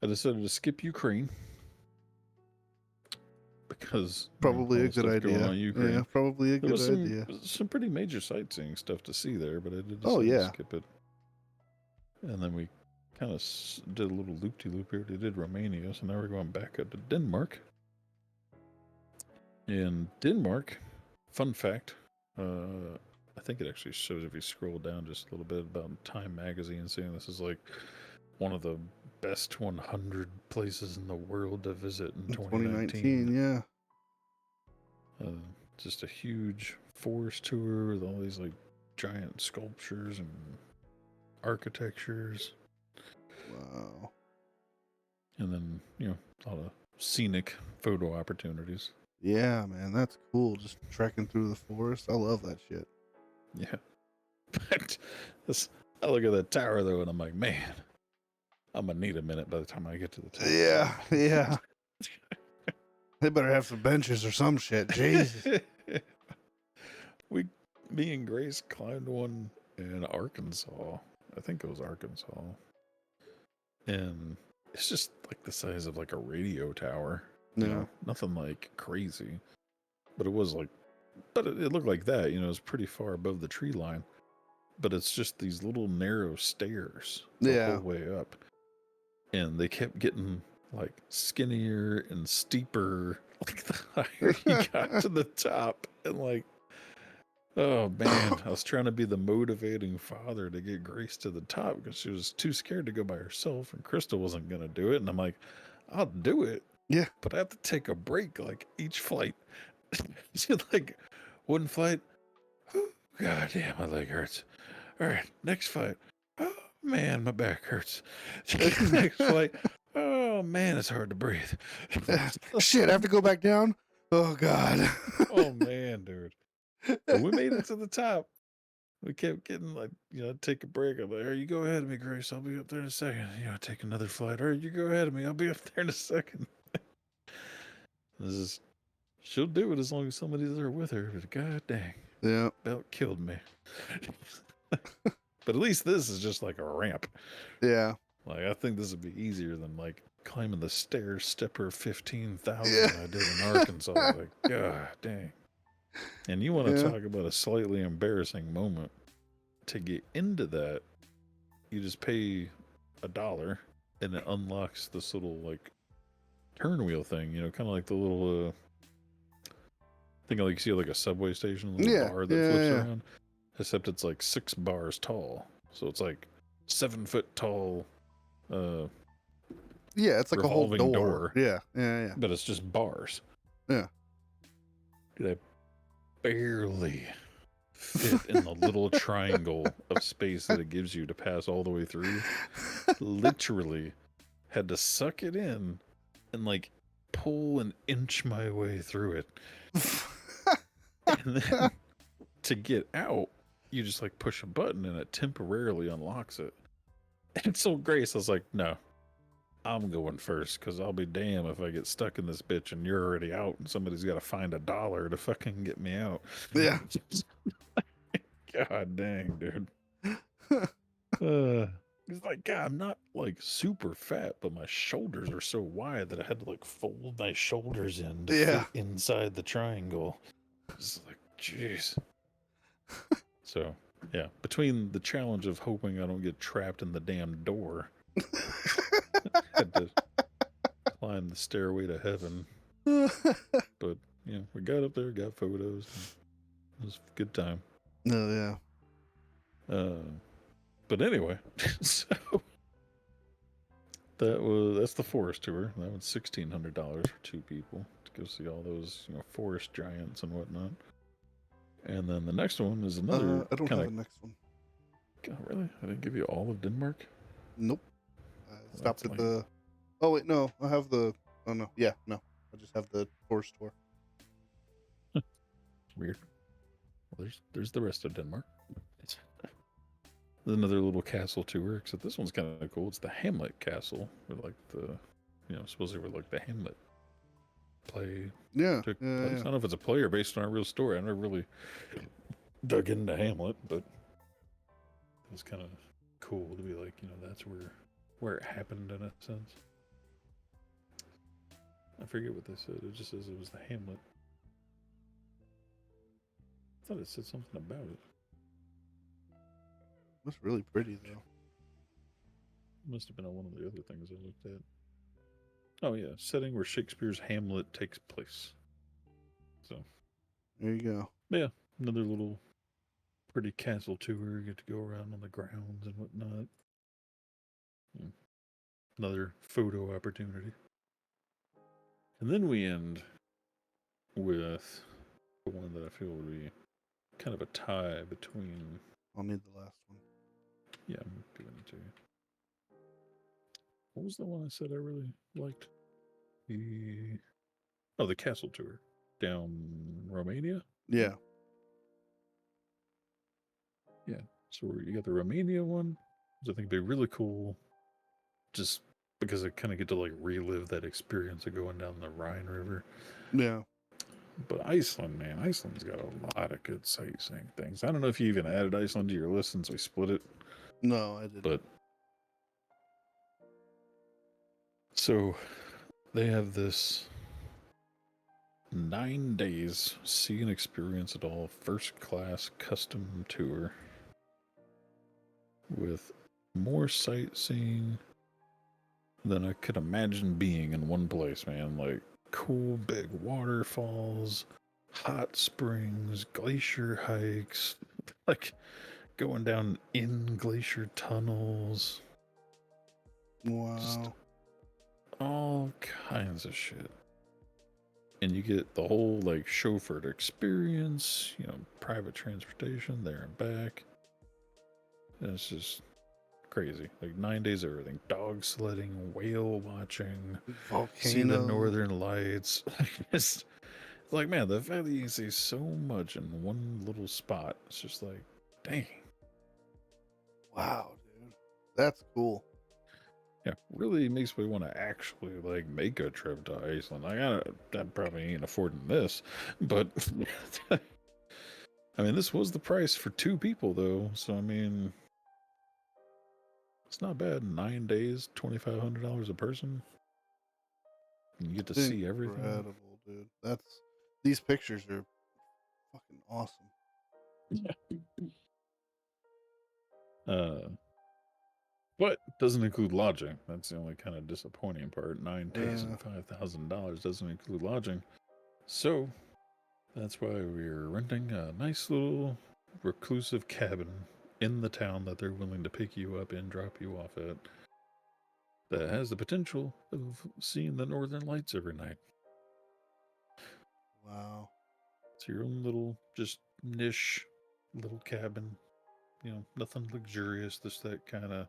I decided to skip Ukraine because Probably all a the good stuff going on idea. in Ukraine. Yeah, probably a There good was idea. some pretty major sightseeing stuff to see there, but I did Oh, decide to yeah. skip it. And then we kind of did a little loop-de-loop here. We did Romania, so now we're going back up to Denmark. In Denmark, fun fact, I think it actually shows if you scroll down just a little bit about Time Magazine, saying this is like one of the best 100 places in the world to visit in 2019. Yeah. Just a huge forest tour with all these like giant sculptures and architectures. Wow. And then, a lot of scenic photo opportunities. Yeah, man, that's cool. Just trekking through the forest. I love that shit. Yeah. But I look at that tower though and I'm like, man, I'm gonna need a minute by the time I get to the top. Yeah, yeah. They better have some benches or some shit. Jesus. Me and Grace climbed one in Arkansas. I think it was Arkansas. And it's just like the size of like a radio tower. You Yeah. know, nothing like crazy. But it was like, but it looked like that, you know, it's pretty far above the tree line. But it's just these little narrow stairs the Yeah. whole way up. And they kept getting like skinnier and steeper like the higher you got to the top. And like, oh man, I was trying to be the motivating father to get Grace to the top because she was too scared to go by herself, and Crystal wasn't going to do it. And I'm like, I'll do it. Yeah. But I have to take a break like each flight. She's like, one flight, oh, God damn, my leg hurts. All right, next flight. Oh man, my back hurts. Next flight. Oh man, it's hard to breathe. Shit, I have to go back down. Oh God. Oh man, dude. But we made it to the top. We kept getting like, you know, take a break. I'm like, all right, you go ahead of me, Grace. I'll be up there in a second. You know, take another flight. All right, you go ahead of me. I'll be up there in a second. This is, she'll do it as long as somebody's there with her. But god dang, Yeah. about killed me. But at least this is just like a ramp. Yeah. Like I think this would be easier than like climbing the stairs, stepper 15,000 Yeah. I did in Arkansas. Like, god dang. And you want to Yeah. talk about a slightly embarrassing moment. To get into that, you just pay $1 and it unlocks this little like turn wheel thing, you know, kind of like the little thing like you see like a subway station, a little Yeah. bar that Yeah. flips Yeah. around. Except it's like 6 bars tall. So it's like 7 foot tall Yeah. It's like a whole revolving door. Yeah. Yeah. Yeah. but it's just bars. Yeah. Dude, I barely fit in the little triangle of space that it gives you to pass all the way through. Literally had to suck it in and like pull and inch my way through it. And then to get out, you just like push a button and it temporarily unlocks it. And so Grace, I was like, no, I'm going first because I'll be damned if I get stuck in this bitch and you're already out and somebody's got to find $1 to fucking get me out. Yeah. God dang, dude. It's like, God, I'm not like super fat, but my shoulders are so wide that I had to like fold my shoulders in to Yeah. fit inside the triangle. It's like, jeez. So, yeah, between the challenge of hoping I don't get trapped in the damn door, had to climb the stairway to heaven. But, you know, we got up there, got photos. It was a good time. No. Yeah. But anyway, so that's the forest tour. That was $1,600 for 2 people to go see all those, you know, forest giants and whatnot. And then the next one is another I don't kind have of. the next one. God, really? I didn't give you all of Denmark. Nope. I stopped That's at like- the. Oh wait, no. I have the. Oh no. Yeah, no. I just have the forest tour. Weird. Well, there's the rest of Denmark. There's another little castle tour, except this one's kind of cool. It's the Hamlet Castle, where like the, you know, supposedly where like the Hamlet play Yeah. took Yeah. place. I Yeah. don't know if it's a play or based on a real story. I never really dug into Hamlet, but it was kind of cool to be like, you know, that's where it happened in a sense. I forget what they said. It just says it was the Hamlet. I thought it said something about it. That's really pretty though. Must have been on one of the other things I looked at. Oh yeah, setting where Shakespeare's Hamlet takes place. So There you go. yeah, another little pretty castle tour. You get to go around on the grounds and whatnot. Another photo opportunity. And then we end with the one that I feel would be kind of a tie between. I'll need the last one. Yeah, I'm giving it to you. What was the one I said I really liked? The castle tour down Romania. Yeah. So you got the Romania one, which I think would be really cool. Just because I kind of get to like relive that experience of going down the Rhine River. Yeah. But Iceland, man, Iceland's got a lot of good sightseeing things. I don't know if you even added Iceland to your list since we split it. No, I didn't. But so they have this 9 days see and experience it all first class custom tour with more sightseeing than I could imagine being in one place, man. Like cool big waterfalls, hot springs, glacier hikes, like going down in glacier tunnels. Wow. Just all kinds of shit. And you get the whole like chauffeured experience, you know, private transportation there and back. And it's just crazy. Like 9 days of everything. Dog sledding, whale watching, see the Volcano. northern lights. It's like, man, the fact that you can see so much in one little spot, it's just like, dang. Wow, dude. That's cool. Yeah, really makes me want to actually like make a trip to Iceland. I probably ain't affording this, but I mean, this was the price for 2 people though. So I mean, it's not bad. 9 days, $2,500 a person. And you get to see everything. Incredible, dude. These pictures are fucking awesome. But doesn't include lodging. That's the only kind of disappointing part. 9 days and $5,000 doesn't include lodging. So that's why we're renting a nice little reclusive cabin in the town that they're willing to pick you up and drop you off at. That has the potential of seeing the northern lights every night. Wow. It's your own little, just niche little cabin. You know, nothing luxurious, just that kind of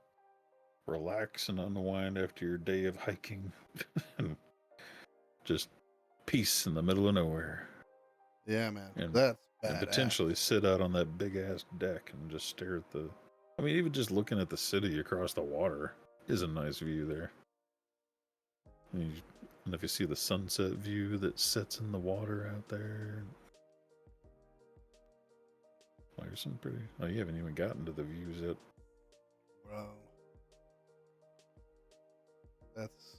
relax and unwind after your day of hiking. And just peace in the middle of nowhere. Yeah, man. And, That's badass. and potentially sit out on that big ass deck and just stare at the. I mean, even just looking at the city across the water is a nice view there. And if you see the sunset view that sets in the water out there. Well, there's some pretty. Oh, you haven't even gotten to the views yet. Bro. That's.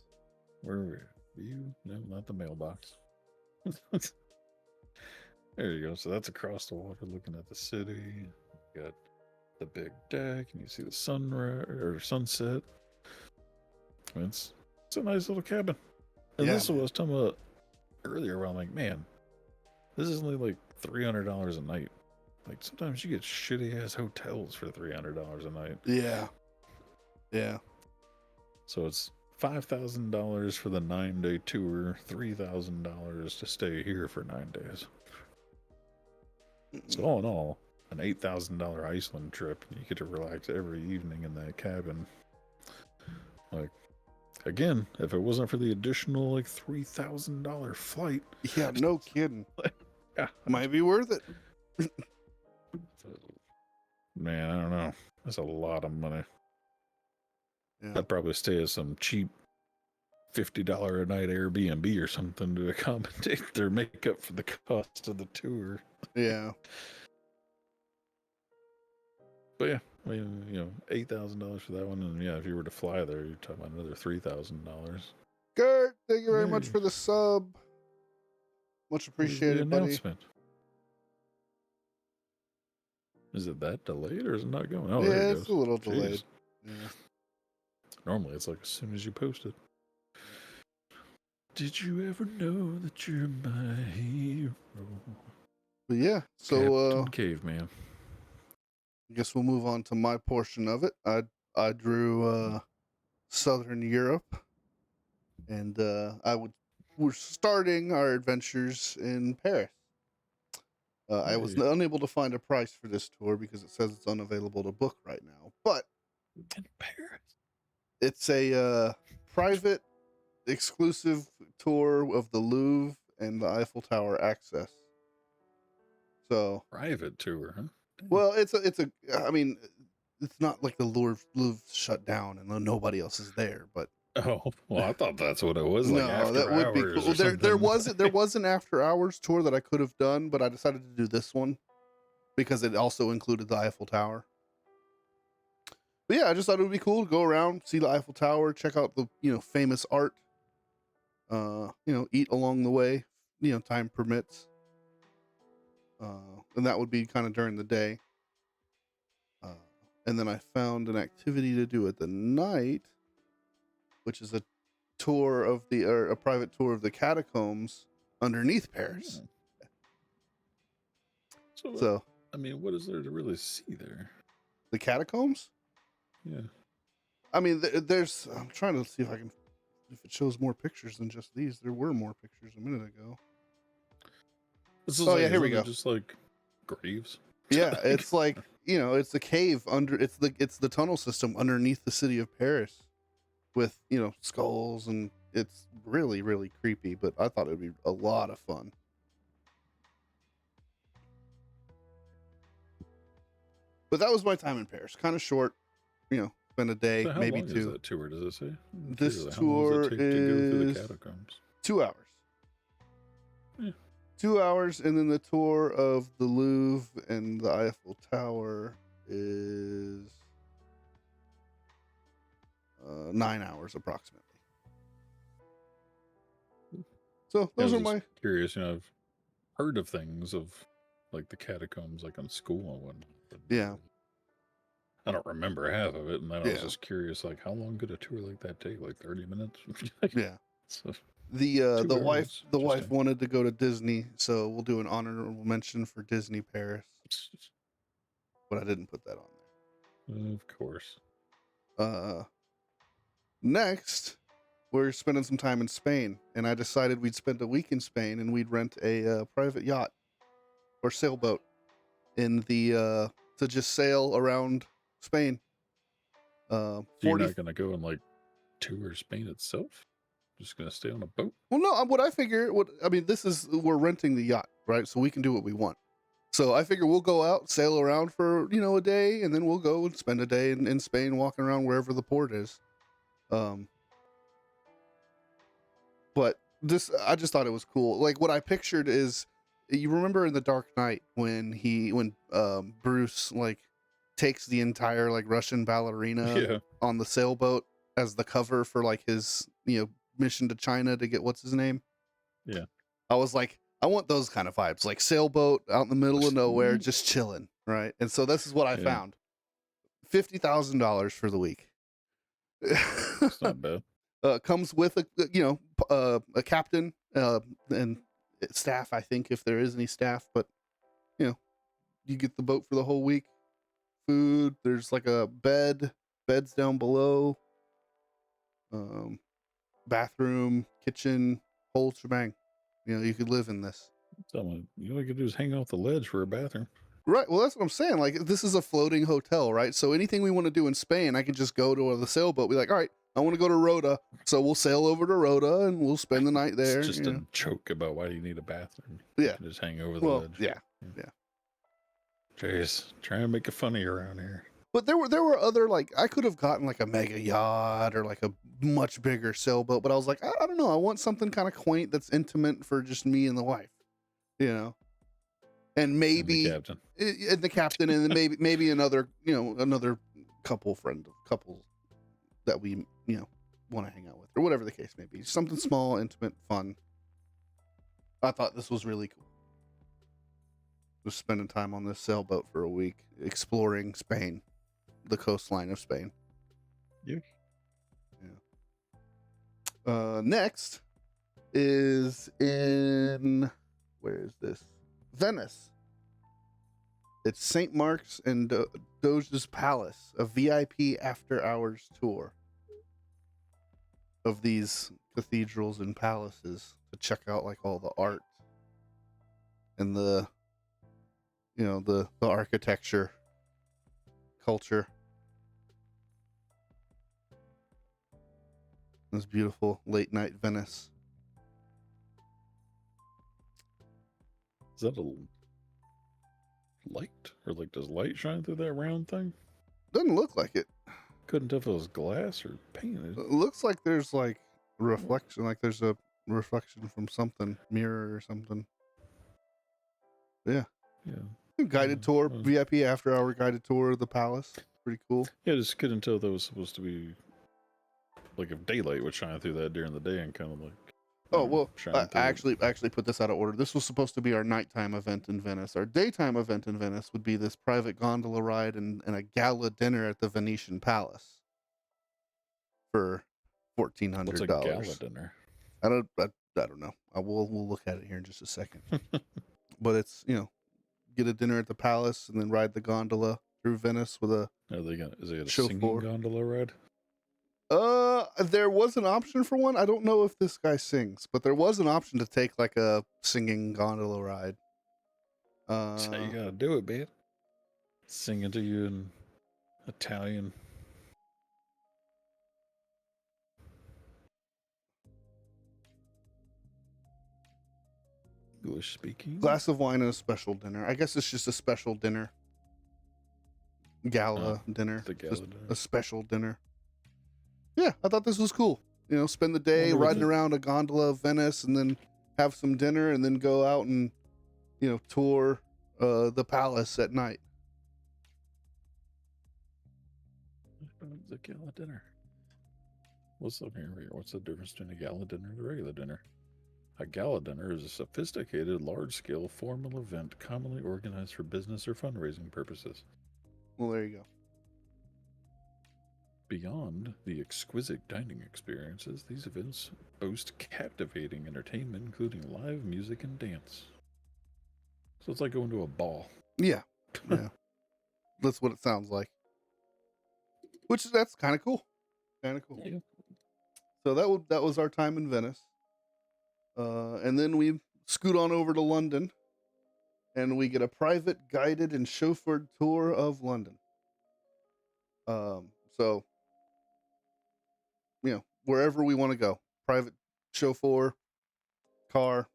Where are we? View? No, not the mailbox. There you go. So that's across the water looking at the city. You got the big deck, and you see the sunrise or sunset. I mean, it's a nice little cabin. And Yeah, this is what man. I was talking about earlier, where I'm like, man, this is only like $300 a night. Like sometimes you get shitty ass hotels for $300 a night. Yeah. Yeah. So it's $5,000 for the 9-day tour, $3,000 to stay here for 9 days. So all in all, an $8,000 Iceland trip, and you get to relax every evening in that cabin. Like, again, if it wasn't for the additional like $3,000 flight, Yeah, no kidding. yeah, Might be worth it. man, I don't know. That's a lot of money. Yeah. I'd probably stay at some cheap $50 a night Airbnb or something to accommodate their makeup for the cost of the tour. Yeah. But yeah, I mean, you know, $8,000 for that one, and yeah, if you were to fly there, you're talking about another $3,000. Gert, thank you very much Yay. for the sub. Much appreciated, buddy. Announcement. Is it that delayed or is it not going? Oh, Yeah, there it it's goes. a little Jeez. delayed. Yeah. Normally it's like as soon as you post it. Did you ever know that you're my hero? But yeah, so Captain Caveman. I guess we'll move on to my portion of it. I drew Southern Europe, and we're starting our adventures in Paris. I was Hey. unable to find a price for this tour because it says it's unavailable to book right now. But In Paris. it's a private, exclusive tour of the Louvre and the Eiffel Tower access. So Private tour, huh? Dang. well, it's I mean, it's not like the Louvre shut down and nobody else is there, but Oh, well, I thought that's what it was, like No, that after would be hours cool. or There something. was there was an after hours tour that I could have done, but I decided to do this one because it also included the Eiffel Tower. But yeah, I just thought it would be cool to go around, see the Eiffel Tower, check out the famous art. Eat along the way. Time permits. And that would be kind of during the day. And then I found an activity to do at the night, which is a private tour of the catacombs underneath Paris. Yeah. So, So I mean, what is there to really see there? the catacombs. Yeah. I mean, there's. I'm trying to see if it shows more pictures than just these. There were more pictures a minute ago. This is Oh like, yeah, here we isn't it go. just like graves? Yeah, it's like it's a cave under. It's the tunnel system underneath the city of Paris, with skulls, and it's really really creepy. But I thought it would be a lot of fun. But that was my time in Paris. Kind of short, spend a day, So how maybe long two. is that tour? Does it say? This Seriously, how long tour does it take to go through the is catacombs? 2 hours. Yeah. 2 hours, and then the tour of the Louvre and the Eiffel Tower is 9 hours approximately. So those I are was my. just curious. I've heard of things of like the catacombs, like on school and whatnot. But Yeah. I don't remember half of it, and then I was Yeah. just curious, like how long could a tour like that take? Like 30 minutes? Yeah. So, The 2 wife hours, the just wife wanted to go to Disney, so we'll do an honorable mention for Disney Paris, but I didn't put that on there. Of course. Next, we're spending some time in Spain, and I decided we'd spend a week in Spain and we'd rent a private yacht or sailboat to just sail around Spain. So you're not going to go and like tour Spain itself? Just going to stay on a boat? Well, no. We're renting the yacht, right? So we can do what we want. So I figure we'll go out, sail around for a day, and then we'll go and spend a day in Spain, walking around wherever the port is. But I just thought it was cool. Like what I pictured is, you remember in The Dark Knight when Bruce like takes the entire like Russian ballerina on the sailboat as the cover for like his mission to China to get what's his name. Yeah. I was like, I want those kind of vibes, like sailboat out in the middle of nowhere, just chilling, right? And so this is what I found: $50,000 for the week. It's not bad. Comes with a captain and staff, I think, if there is any staff. But you get the boat for the whole week. Food. There's like a beds down below. Bathroom, kitchen, whole shebang. You could live in this. All you could do is hang off the ledge for a bathroom. Right. Well, that's what I'm saying. Like, this is a floating hotel, right? So anything we want to do in Spain, I can just go to the sailboat. Be like, all right, I want to go to Rota, so we'll sail over to Rota and we'll spend the night there. It's just a joke about why you need a bathroom. Yeah. You can just hang over the ledge. Yeah. Jeez, try and make it funny around here. But there were other, like, I could have gotten like a mega yacht or like a much bigger sailboat, but I was like, I don't know. I want something kind of quaint that's intimate for just me and the wife, and maybe and the captain, and then maybe another couples that we want to hang out with, or whatever the case may be. Something small, intimate, fun. I thought this was really cool. Just spending time on this sailboat for a week, exploring Spain, the coastline of Spain. Yeah. Next is in, where is this? Venice. It's St. Mark's and Doge's Palace, a VIP after hours tour of these cathedrals and palaces to check out like all the art and the architecture, culture. This beautiful late night Venice. Is that a light? Or like, does light shine through that round thing? Doesn't look like it. Couldn't tell if it was glass or painted. It looks like there's like reflection, like there's a reflection from something, mirror or something. Yeah. Yeah. Guided tour, Well, VIP after hour guided tour of the palace. Pretty cool. yeah, just couldn't tell if that was supposed to be like if daylight would shine through that during the day and kind of like. Oh well, shine I through it. actually put this out of order. This was supposed to be our nighttime event in Venice. Our daytime event in Venice would be this private gondola ride and a gala dinner at the Venetian Palace for What's a $1,400. gala dinner? I don't know. We'll look at it here in just a second. But it's get a dinner at the palace and then ride the gondola through Venice with a Is it a chauffeur. singing gondola ride? There was an option for one. I don't know if this guy sings, but there was an option to take like a singing gondola ride. That's how you gotta do it, man. Singing to you in Italian. English speaking. Glass of wine and a special dinner. I guess it's just a special dinner. Gala dinner. The gala Just dinner. a special dinner. Yeah, I thought this was cool. Spend the day Wonder what riding the- around a gondola of Venice and then have some dinner and then go out and, tour the palace at night. The gala dinner. What's the difference between a gala dinner and a regular dinner? A gala dinner is a sophisticated, large-scale formal event commonly organized for business or fundraising purposes. Well, there you go. Beyond the exquisite dining experiences, these events boast captivating entertainment, including live music and dance. So it's like going to a ball. Yeah. That's what it sounds like. That's kind of cool. Kind of cool. Yeah. So that was our time in Venice. And then we scoot on over to London, and we get a private guided and chauffeured tour of London. So wherever we want to go, private chauffeur, car,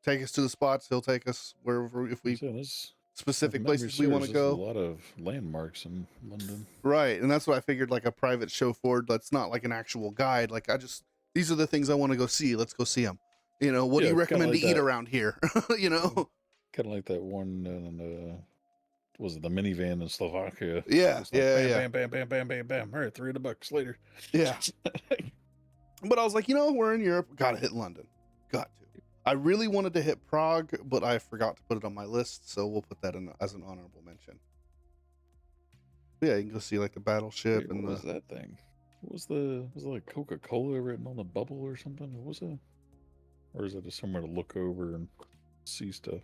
take us to the spots. He'll take us wherever if we specific places we want to go. There's a lot of landmarks in London. Right, and that's what I figured. Like a private chauffeur that's not like an actual guide. Like these are the things I want to go see. Let's go see them. What do you recommend to eat around here? Kind of like that one. Was it the minivan in Slovakia? Yeah, It's yeah. Bam, bam, bam, bam, bam, bam. All right, $300 later. Yeah. But I was like, we're in Europe. Got to hit London. Got to. I really wanted to hit Prague, but I forgot to put it on my list, so we'll put that in as an honorable mention. But yeah, you can go see like the battleship. Wait, what was that thing? Was it like Coca-Cola written on the bubble or something? What was it? Or is it just somewhere to look over and see stuff?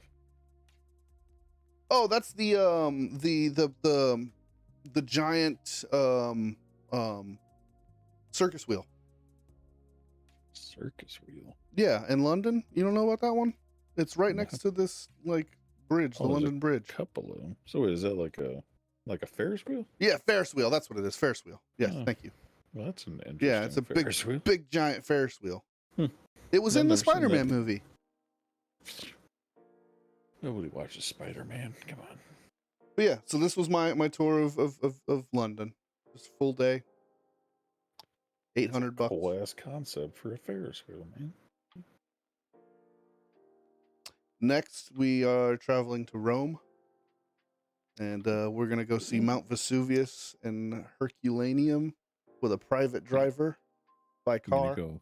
Oh, that's the giant circus wheel. Circus wheel. Yeah, in London. You don't know about that one? It's right next to this like bridge, the London Bridge. Couple of them. So wait, is that like a Ferris wheel? Yeah, Ferris wheel. That's what it is. Ferris wheel. Yes, thank you. Well, that's an interesting. Yeah, it's a Ferris wheel. big giant Ferris wheel. It was in the Spider-Man movie. Nobody watches Spider-Man. Come on. But yeah, so this was my tour of London. Just full day. $800. Cool ass concept for a Ferris wheel, man. Next, we are traveling to Rome, and we're gonna go see Mount Vesuvius and Herculaneum with a private driver by car. Go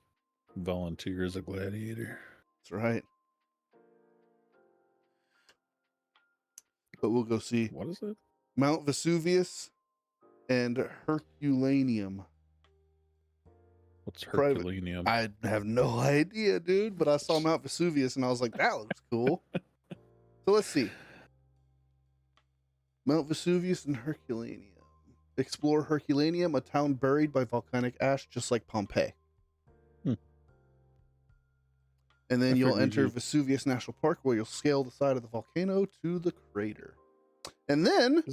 volunteer as a gladiator. That's right. But we'll go see What is it? Mount Vesuvius and Herculaneum. What's Herculaneum? I have no idea, dude, but I saw Mount Vesuvius and I was like, that looks cool. So let's see. Mount Vesuvius and Herculaneum. Explore Herculaneum, a town buried by volcanic ash, just like Pompeii. And then you'll enter Vesuvius National Park, where you'll scale the side of the volcano to the crater. And then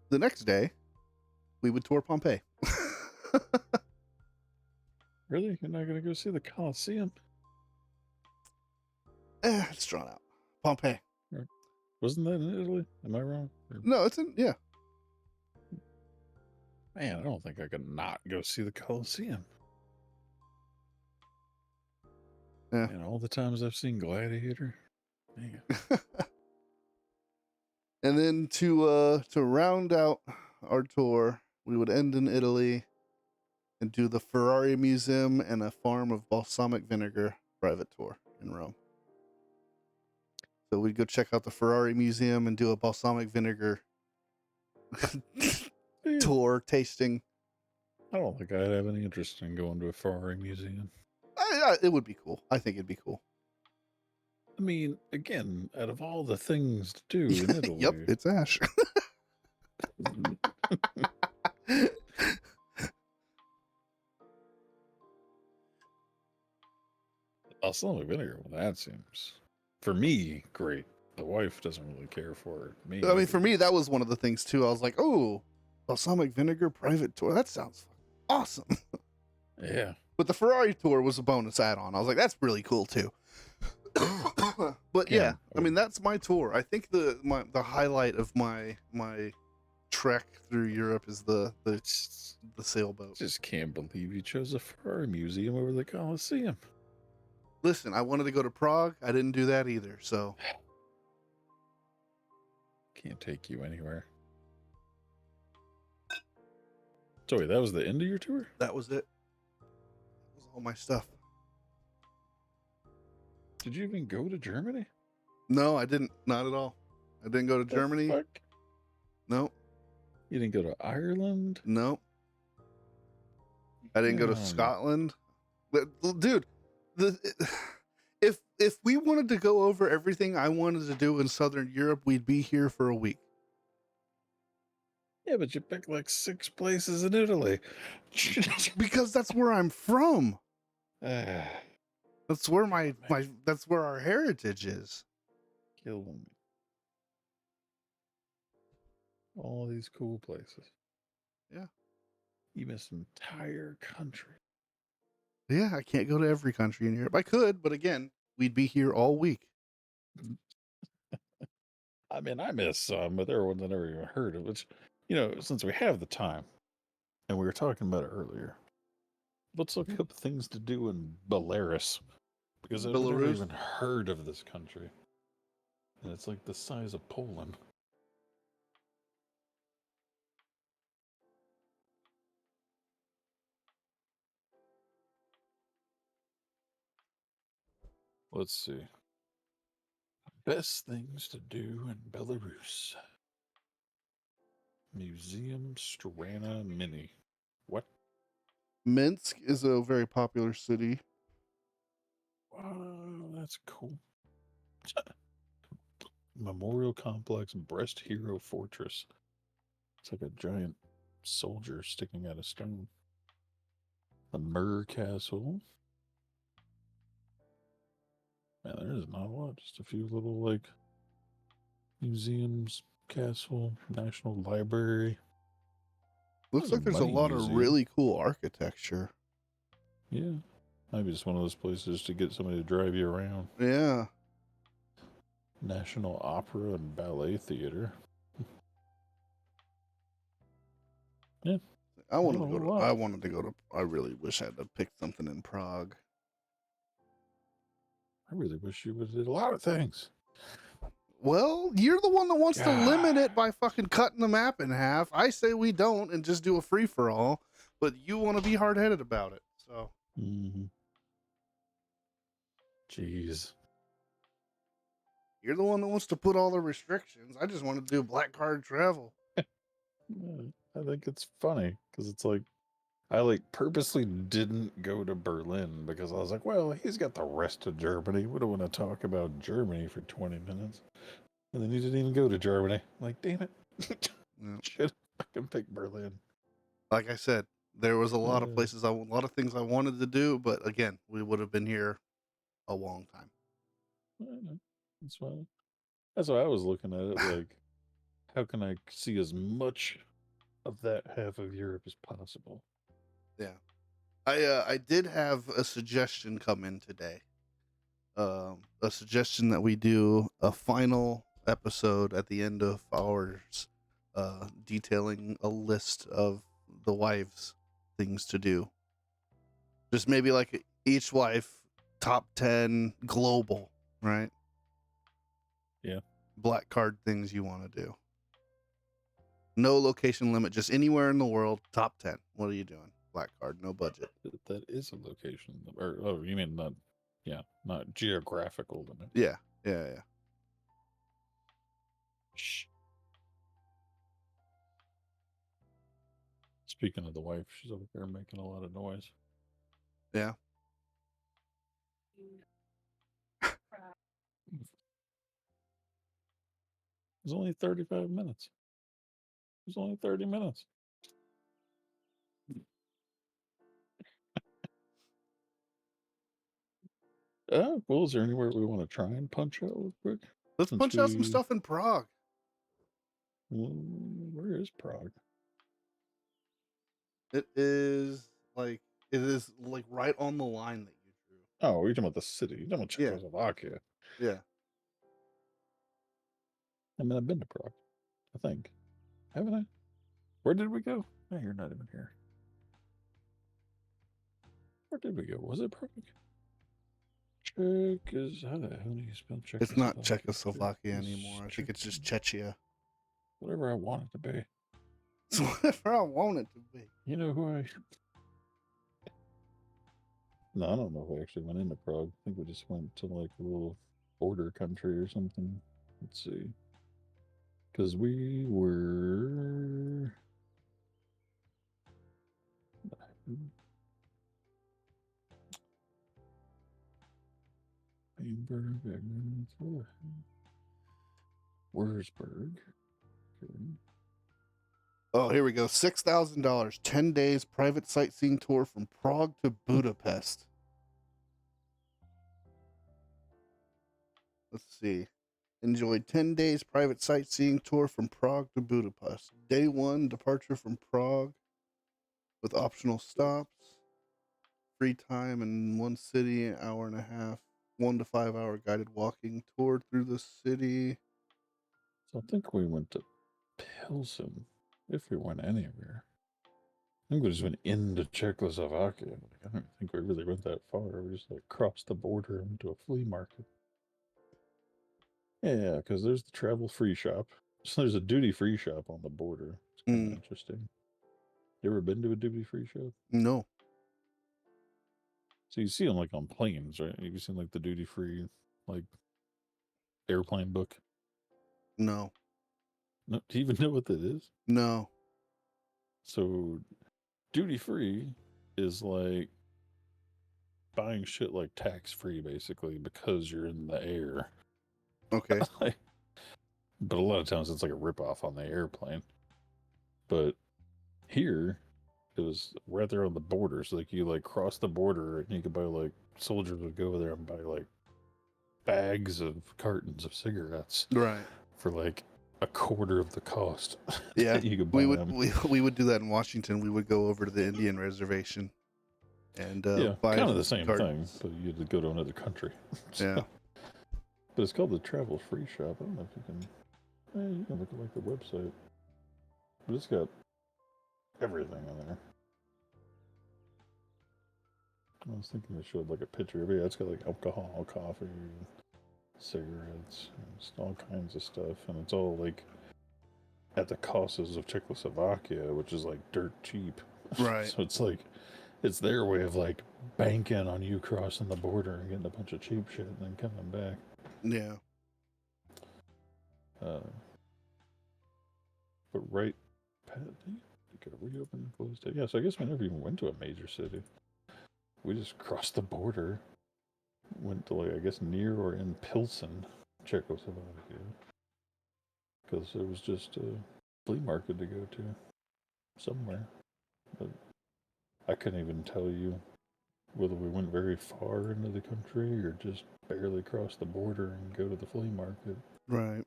the next day, we would tour Pompeii. Really? You're not going to go see the Colosseum? It's drawn out. Pompeii. Wasn't that in Italy? Am I wrong? No, it's in, yeah. Man, I don't think I could not go see the Coliseum. Yeah. And all the times I've seen Gladiator, man. And then to round out our tour, we would end in Italy and do the Ferrari Museum and a farm of balsamic vinegar private tour in Rome. So we'd go check out the Ferrari Museum and do a balsamic vinegar tour tasting. I don't think I'd have any interest in going to a Ferrari museum. It would be cool. I think it'd be cool. I mean, again, out of all the things to do in Italy, Yep, it's Ash. balsamic vinegar, well, that seems, for me, great. The wife doesn't really care for it. Me, I mean, for me, that was one of the things too. I was like, oh, balsamic vinegar private tour. That sounds awesome. yeah. But the Ferrari tour was a bonus add-on. I was like, that's really cool too. But yeah, I mean, that's my tour. I think the highlight of my trek through Europe is the sailboat. Just can't believe you chose a Ferrari museum over the Coliseum. Listen, I wanted to go to Prague. I didn't do that either. So can't take you anywhere. So wait, that was the end of your tour? That was it. That was all my stuff. Did you even go to Germany? No, I didn't. Not at all. I didn't go to Germany. Fuck? No. You didn't go to Ireland? No. I didn't go to Scotland. Dude, if we wanted to go over everything I wanted to do in Southern Europe, we'd be here for a week. Yeah, but you picked like 6 places in Italy. Because that's where I'm from. Ah, That's where that's where our heritage is. killing me. All these cool places. Yeah. You missed an entire country. Yeah, I can't go to every country in Europe. I could, but again, we'd be here all week. I mean, I missed some, but there were ones I never even heard of. Which, since we have the time, and we were talking about it earlier, let's look up things to do in Belarus. Because I've never Belarus? even heard of this country. And it's like the size of Poland. Let's see. Best things to do in Belarus. Museum Strana Mini. What? Minsk is a very popular city. Wow, that's cool. Memorial Complex, Brest Hero Fortress. It's like a giant soldier sticking out of stone. The Mur Castle. Man, there is not a lot. Just a few little, museums, castle, National Library. Looks like there's a lot of really cool architecture. Yeah. Maybe just one of those places to get somebody to drive you around. Yeah. National Opera and Ballet Theater. Yeah. I wanted to go to I really wish I had picked something in Prague. I really wish you would have did a lot of things. Well, you're the one that wants to limit it by fucking cutting the map in half. I say we don't and just do a free for all, but you want to be hard headed about it. So. Mm-hmm. Jeez. You're the one that wants to put all the restrictions. I just want to do black card travel. I think it's funny because it's like I purposely didn't go to Berlin because I was like, well, he's got the rest of Germany. We don't want to talk about Germany for 20 minutes. And then he didn't even go to Germany. I'm like, damn it. Should fucking pick Berlin. Like I said, there was a lot of places, a lot of things I wanted to do, but again, we would have been here a long time. That's why I was looking at it like, how can I see as much of that half of Europe as possible? Yeah. I did have a suggestion come in today. A suggestion that we do a final episode at the end of ours, detailing a list of the wives things to do. Just maybe like each wife top 10 global, right? Yeah. Black card things you want to do. No location limit, just anywhere in the world, top 10. What are you doing? Black card, no budget. That is a location. Or, oh, you mean not, yeah, not geographical limit. Yeah. Shh. Speaking of the wife, she's over there making a lot of noise. Yeah. It was only 35 minutes. It was only 30 minutes. Well, is there anywhere we want to try and punch out real quick? Let's Since punch out some stuff in Prague. Where is Prague? It is like right on the line that you drew. Oh, you're talking about the city. You're talking about Yeah. Czechoslovakia. Yeah. I mean, I've been to Prague, I think. Haven't I? Where did we go? No, you're not even here. Where did we go? Was it Prague? Czech is... How the hell do you spell Czechoslovakia? It's not Czechoslovakia anymore. I think it's just Czechia. Whatever I want it to be. It's whatever I want it to be. You know who I... No, I don't know if we actually went into Prague. I think we just went to like a little border country or something. Let's see. Because we were... Wurzburg. Okay. Oh, here we go. $6,000, 10 days private sightseeing tour from Prague to Budapest. Let's see. Enjoyed 10 days private sightseeing tour from Prague to Budapest. Day 1, departure from Prague with optional stops. Free time in one city, an hour and a half. 1 to 5 hour guided walking tour through the city. So I think we went to Pilsen, if we went anywhere. I think we just went into Czechoslovakia. I don't think we really went that far. We just like crossed the border into a flea market. Yeah, because there's the travel free shop. So there's a duty free shop on the border. It's kind of interesting. You ever been to a duty free shop? No. So you see them like on planes, right? Have you seen like the duty free like airplane book? No. No, do you even know what that is? No. So duty free is like buying shit like tax free basically because you're in the air. Okay. But a lot of times it's like a ripoff on the airplane. But here it was right there on the border. So like you like cross the border and you could buy like soldiers would go over there and buy like bags of cartons of cigarettes. Right. For like a quarter of the cost. Yeah. You could buy we would do that in Washington. We would go over to the Indian reservation and buy kind of the same cartons. thing, but you had to go to another country. Yeah. But it's called the Travel Free Shop. I don't know if you can. You can look at like the website. But it's got everything in there. I was thinking they showed like a picture. But yeah, it's got like alcohol, coffee, cigarettes, just all kinds of stuff, and it's all like at the costs of Czechoslovakia, which is like dirt cheap. Right. So it's like it's their way of like banking on you crossing the border and getting a bunch of cheap shit and then coming back. Yeah. But right, could reopen and closed it. Yeah, so I guess we never even went to a major city. We just crossed the border, went to like I guess near or in Pilsen, Czechoslovakia, because it was just a flea market to go to somewhere. But I couldn't even tell you whether we went very far into the country or just barely cross the border and go to the flea market. Right.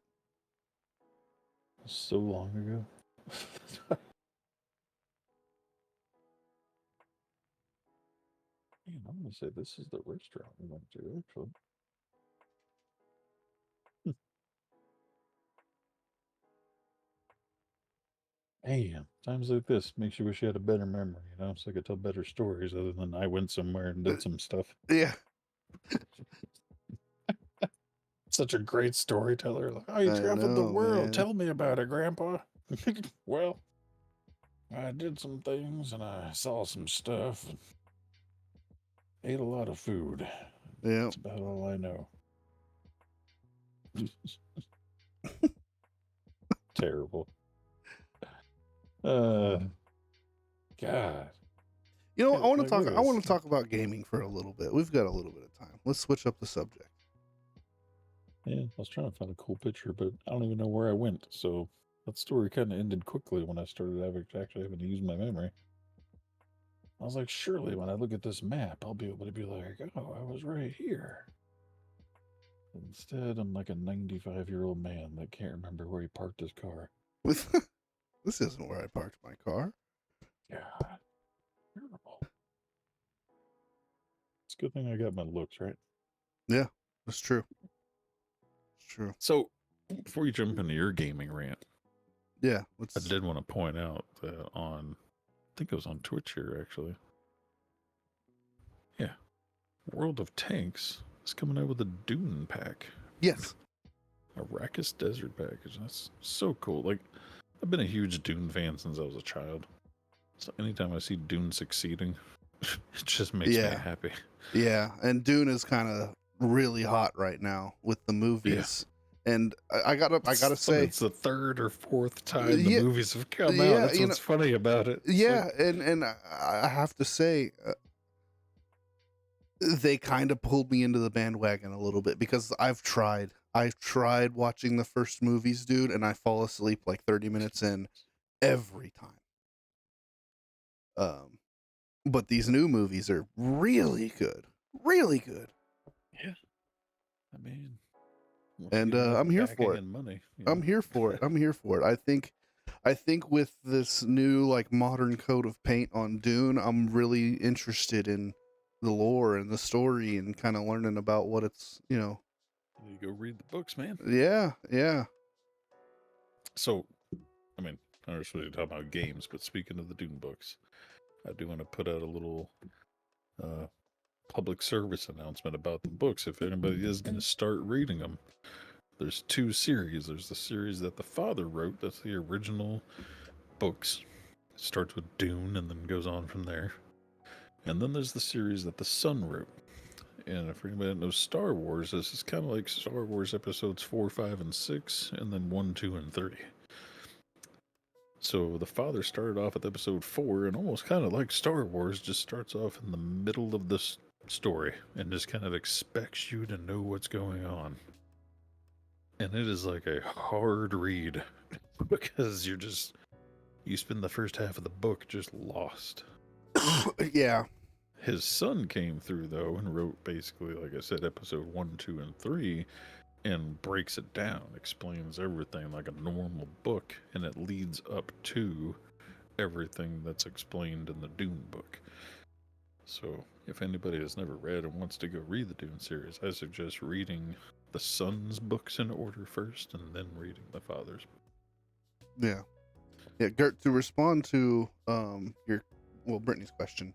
So long ago. Man, I'm gonna say this is the restaurant we went to, actually. Hey, times like this makes you wish you had a better memory, so I could tell better stories other than I went somewhere and did some stuff. Yeah. Such a great storyteller. Like, oh, you I traveled the know, world. man. Tell me about it, Grandpa. Well, I did some things and I saw some stuff and ate a lot of food. Yeah. That's about all I know. Terrible. God. You know, Yeah, like, look at I want this. to talk about gaming for a little bit. We've got a little bit of time. Let's switch up the subject. Yeah, I was trying to find a cool picture, but I don't even know where I went. So that story kind of ended quickly when I started actually having to use my memory. I was like, surely when I look at this map, I'll be able to be like, oh, I was right here. Instead, I'm like a 95-year-old man that can't remember where he parked his car. This isn't where I parked my car. God, terrible. It's a good thing I got my looks, right? Yeah, that's true. It's true. So, before you jump into your gaming rant, Yeah. I did want to point out that I think it was on Twitch here, actually. Yeah. World of Tanks is coming out with a Dune pack. Yes. Arrakis Desert package. That's so cool. Like, I've been a huge Dune fan since I was a child. So anytime I see Dune succeeding, it just makes me happy. Yeah, and Dune is kind of really hot right now with the movies. Yeah. And I gotta say, it's the third or fourth time the movies have come out. That's what's funny about it. Yeah, and I have to say, they kind of pulled me into the bandwagon a little bit because I've tried watching the first movies, dude, and I fall asleep like 30 minutes in every time. But these new movies are really good. Really good. Yeah. I mean, and I'm here for it. Money, I'm here for it. I'm here for it. I think with this new like modern coat of paint on Dune, I'm really interested in the lore and the story and kind of learning about what it's, You go read the books, man. Yeah, yeah. So, I mean, I don't really talk about games, but speaking of the Dune books, I do want to put out a little public service announcement about the books. If anybody is going to start reading them, there's two series. There's the series that the father wrote. That's the original books. It starts with Dune and then goes on from there. And then there's the series that the son wrote. And for anybody that knows Star Wars, this is kind of like Star Wars episodes 4, 5, and 6, and then 1, 2, and 3. So the father started off with episode 4, and almost kind of like Star Wars, just starts off in the middle of this story and just kind of expects you to know what's going on. And it is like a hard read because you spend the first half of the book just lost. Yeah. His son came through, though, and wrote basically, like I said, episode 1, 2, and 3, and breaks it down, explains everything like a normal book, and it leads up to everything that's explained in the Dune book. So, if anybody has never read and wants to go read the Dune series, I suggest reading the son's books in order first, and then reading the father's. Yeah. Yeah, Gert, to respond to Brittany's question,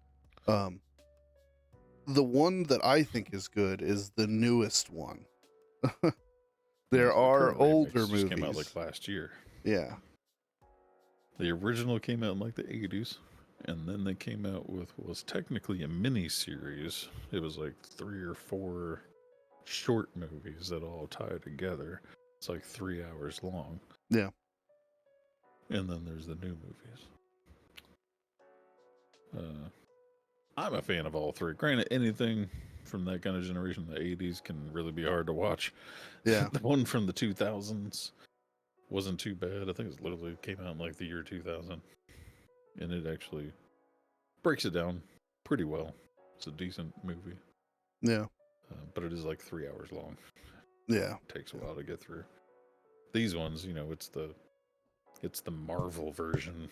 the one that I think is good is the newest one. There are older movies. Just came out like last year. Yeah. The original came out in like the 80s, and then they came out with what was technically a mini series. It was like 3 or 4 short movies that all tie together. It's like 3 hours long. Yeah. And then there's the new movies. I'm a fan of all three. Granted, anything from that kind of generation in the 80s can really be hard to watch. Yeah. The one from the 2000s wasn't too bad. I think it literally came out in like the year 2000. And it actually breaks it down pretty well. It's a decent movie. Yeah. But it is like 3 hours long. Yeah. It takes a while to get through. These ones, it's the Marvel version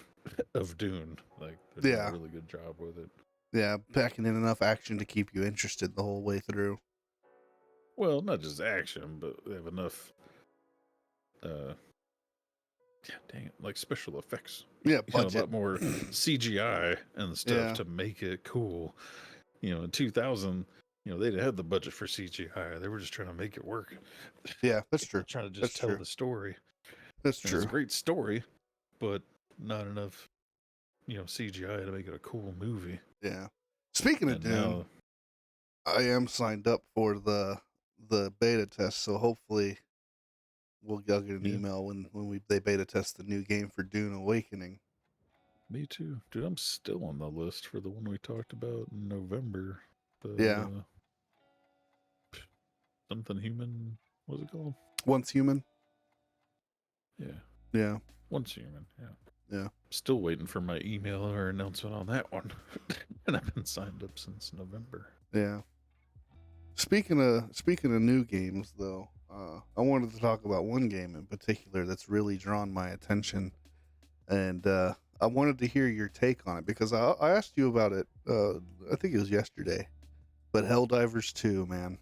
of Dune. Like, they're doing a really good job with it. Yeah, packing in enough action to keep you interested the whole way through. Well, not just action, but they have enough yeah, dang it, like special effects. Yeah, You know, a budget. lot more CGI and stuff Yeah. to make it cool. You know, in 2000, you know, they didn't have the budget for CGI. They were just trying to make it work. Yeah, that's true. Trying to just That's tell true. the story. That's And it's a true. great story, but not enough, you know, CGI to make it a cool movie. Yeah. Speaking of And Dune, now, I am signed up for the beta test, so hopefully I'll get an Yeah. email when they beta test the new game for Dune Awakening. me too. Dude, I'm still on the list for the one we talked about in November. The Yeah. something human, what's it called? Once Human. Yeah. Yeah. Once human, yeah. Yeah. Still waiting for my email or announcement on that one. And I've been signed up since November. Yeah. Speaking of new games, though, I wanted to talk about one game in particular that's really drawn my attention, and I wanted to hear your take on it because I asked you about it. I think it was yesterday, but Helldivers 2, man.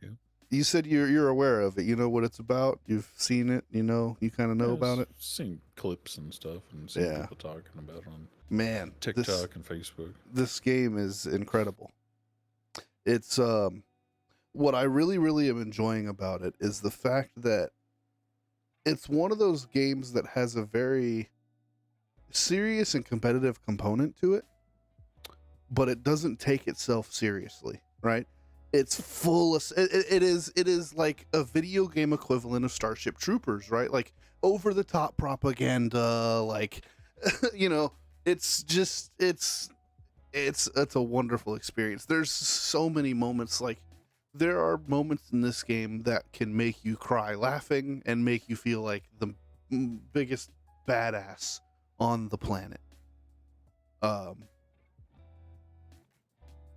Yeah. You said you're aware of it. You know what it's about. You've seen it. You kind of know Yeah, about it. Seen clips and stuff and seen Yeah. people talking about it on Man, TikTok and Facebook. this game is incredible. It's what I really am enjoying about it is the fact that it's one of those games that has a very serious and competitive component to it, but it doesn't take itself seriously, right? It's full of it is like a video game equivalent of Starship Troopers, right? Like over the top propaganda, like it's just it's a wonderful experience. There's so many moments, like there are moments in this game that can make you cry laughing and make you feel like the biggest badass on the planet.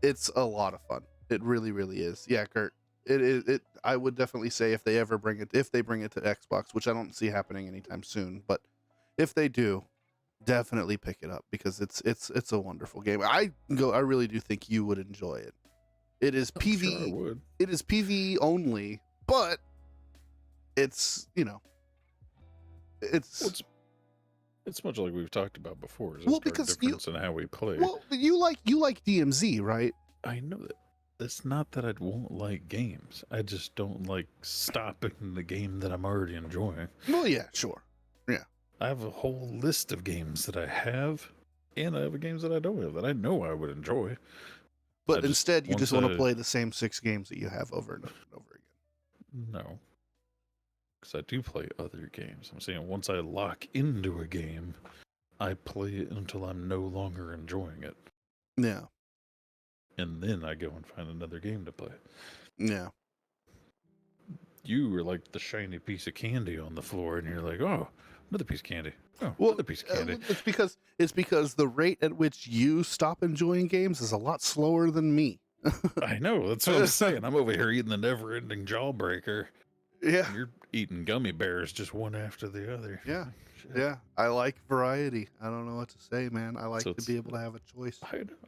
It's a lot of fun. It really is. Yeah, Kurt. It I would definitely say if they bring it to Xbox, which I don't see happening anytime soon, but if they do, definitely pick it up because it's a wonderful game. I really do think you would enjoy it. It is I'm sure I PvE. would. It is PvE only, but it's It's much like we've talked about before. Is Well, just our because difference in how we play. well, you like DMZ, right? I know that. It's not that I won't like games. I just don't like stopping the game that I'm already enjoying. Well, yeah, sure. I have a whole list of games that I have, and I have games that I don't have that I know I would enjoy. But I instead, you just want to I- play the same 6 games that you have over and over and over again. No. Because I do play other games. I'm saying once I lock into a game, I play it until I'm no longer enjoying it. Yeah. And then I go and find another game to play. Yeah. You were like the shiny piece of candy on the floor, and you're like, oh, another piece of candy. Oh, Well, another piece of candy. It's because the rate at which you stop enjoying games is a lot slower than me. I know. That's what I'm saying. I'm over here eating the never-ending jawbreaker. Yeah. And you're eating gummy bears just one after the other. Yeah. Shit. Yeah. I like variety. I don't know what to say, man. I like So to be able to have a choice.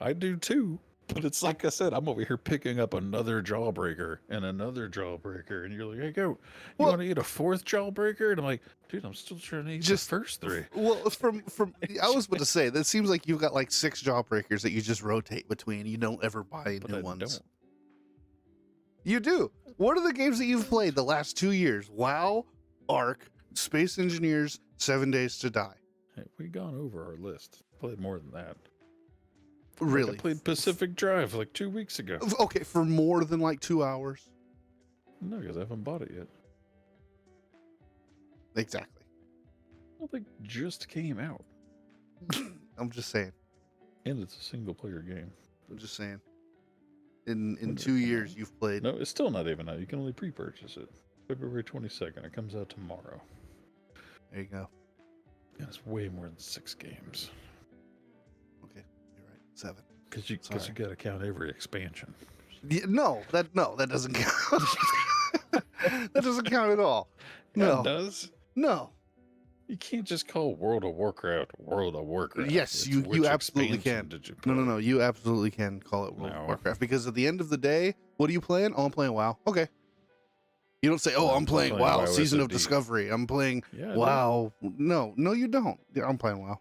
I do too. But it's like I said, I'm over here picking up another jawbreaker and another jawbreaker. And you're like, hey, go. You Well- want to eat a fourth jawbreaker? And I'm like, dude, I'm still trying to eat Just- the first three. Well, from I was about to say that seems like you've got like 6 jawbreakers that you just rotate between. You don't ever buy But new I ones. don't. You do. What are the games that you've played the last 2 years? WoW, Ark, Space Engineers, 7 Days to Die. Hey, we gone over our list. Played more than that. Really? Like I played Pacific Drive like 2 weeks ago. Okay, for more than like 2 hours. No, because I haven't bought it yet. Exactly. Well, they just came out. I'm just saying. And it's a single player game. I'm just saying. In When did it 2 come years, out? you've played. No, it's still not even out. You can only pre-purchase it. February 22nd. It comes out tomorrow. There you go. And it's way more than 6 games. Okay, you're right. 7. Because you Sorry. got to count every expansion. Yeah, no, that doesn't count. That doesn't count at all. Yeah, No, it does. no. You can't just call World of Warcraft World of Warcraft. Yes, It's you which absolutely expansion can. Did you No, play? no. You absolutely can call it World of No. Warcraft because at the end of the day, what are you playing? Oh, I'm playing WoW. Okay. You don't say, "Oh, I'm playing WoW, WoW Season of SOD. Discovery. I'm playing Yeah, I do. WoW." No, you don't. Yeah, I'm playing WoW.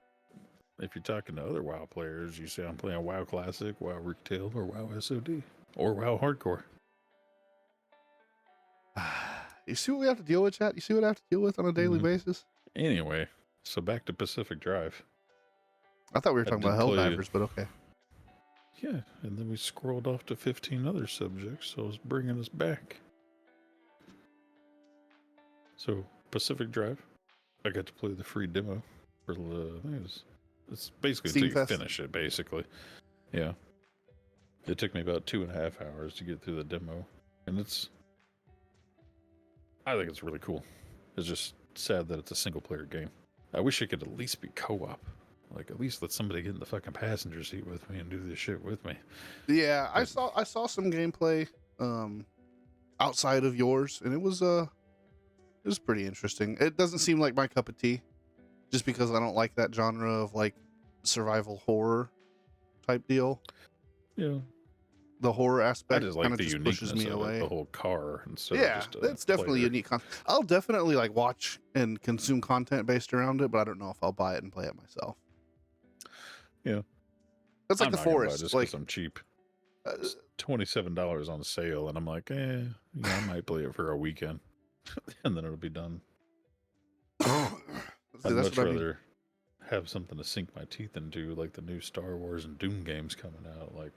If you're talking to other WoW players, you say I'm playing WoW Classic, WoW Retail, or WoW SOD, or WoW Hardcore. You see what we have to deal with, chat? You see what I have to deal with on a daily Mhm. basis? Anyway, so back to Pacific Drive. I thought we were I talking did about play- Helldivers, but okay. Yeah, and then we scrolled off to 15 other subjects, so it's bringing us back. So, Pacific Drive, I got to play the free demo for the, I think it's basically Steam until you Fest? finish it, basically. Yeah. It took me about 2.5 hours to get through the demo, and I think it's really cool. It's just sad that it's a single player game. I wish it could at least be co-op. Like, at least let somebody get in the fucking passenger seat with me and do this shit with me. Yeah, I But- saw some gameplay outside of yours, and it was pretty interesting. It doesn't seem like my cup of tea, just because I don't like that genre of like survival horror type deal. Yeah. The horror I aspect just kind like of the just uniqueness pushes me of away. it, the whole car instead Yeah, of just a that's definitely player. unique content. I'll definitely like watch and consume content based around it, but I don't know if I'll buy it and play it myself. Yeah. That's like I'm the not gonna buy it forest. just Like because I'm cheap. uh, It's $27 on sale, and I'm like, I might play it for a weekend, and then it'll be done. see, I'd that's much what I mean. rather have something to sink my teeth into, like the new Star Wars and Doom games coming out. Like,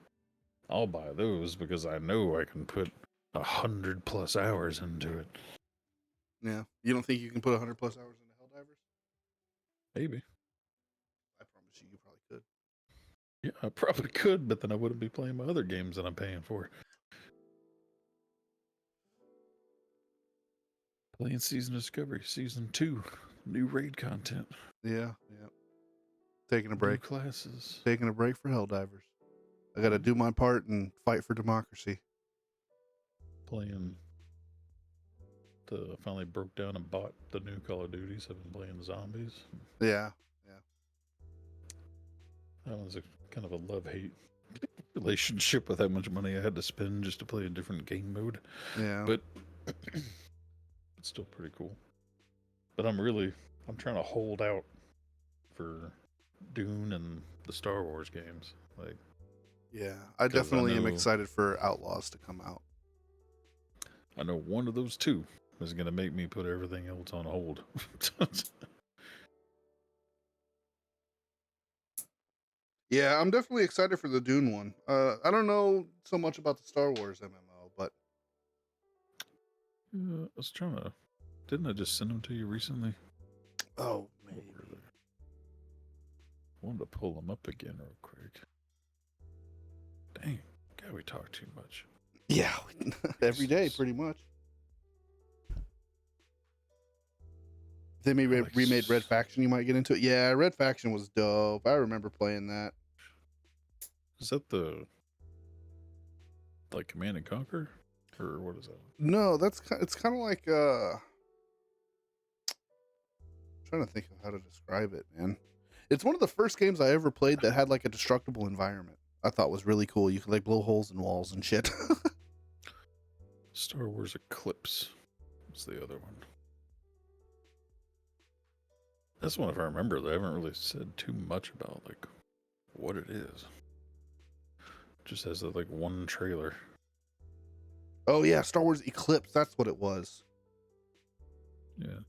I'll buy those because I know I can put 100+ hours into it. Yeah, you don't think you can put 100+ hours into Helldivers? Maybe. I promise you, you probably could. Yeah, I probably could, but then I wouldn't be playing my other games that I'm paying for. Playing Season of Discovery, Season 2, new raid content, Yeah. Taking a new break. classes. Taking a break for Helldivers. I got to do my part and fight for democracy. Playing finally broke down and bought the new Call of Duties. I've been playing Zombies. Yeah. That one's a kind of a love-hate relationship with how much money I had to spend just to play a different game mode. Yeah. But it's still pretty cool. But I'm trying to hold out for Dune and the Star Wars games. Like, Yeah. I 'Cause I definitely am know- excited for Outlaws to come out. I know one of those two is going to make me put everything else on hold. Yeah, I'm definitely excited for the Dune one. I don't know so much about the Star Wars MMO, but I was trying to. Didn't I just send them to you recently? oh, What maybe. were they? Wanted to pull them up again real quick. Dang, God, we talk too much. Yeah, every day Jesus. pretty much. They may Like remade Red Faction. You might get into it. Yeah, Red Faction was dope. I remember playing that. Is that the like Command and Conquer, or what is that? No, it's kind of like trying to think of how to describe it, man. It's one of the first games I ever played that had like a destructible environment. I thought was really cool. You could like blow holes in walls and shit. Star Wars Eclipse. What's the other one? That's one if I remember. They haven't really said too much about like what it is. Just has like one trailer. Oh yeah, Star Wars Eclipse. That's what it was. Yeah,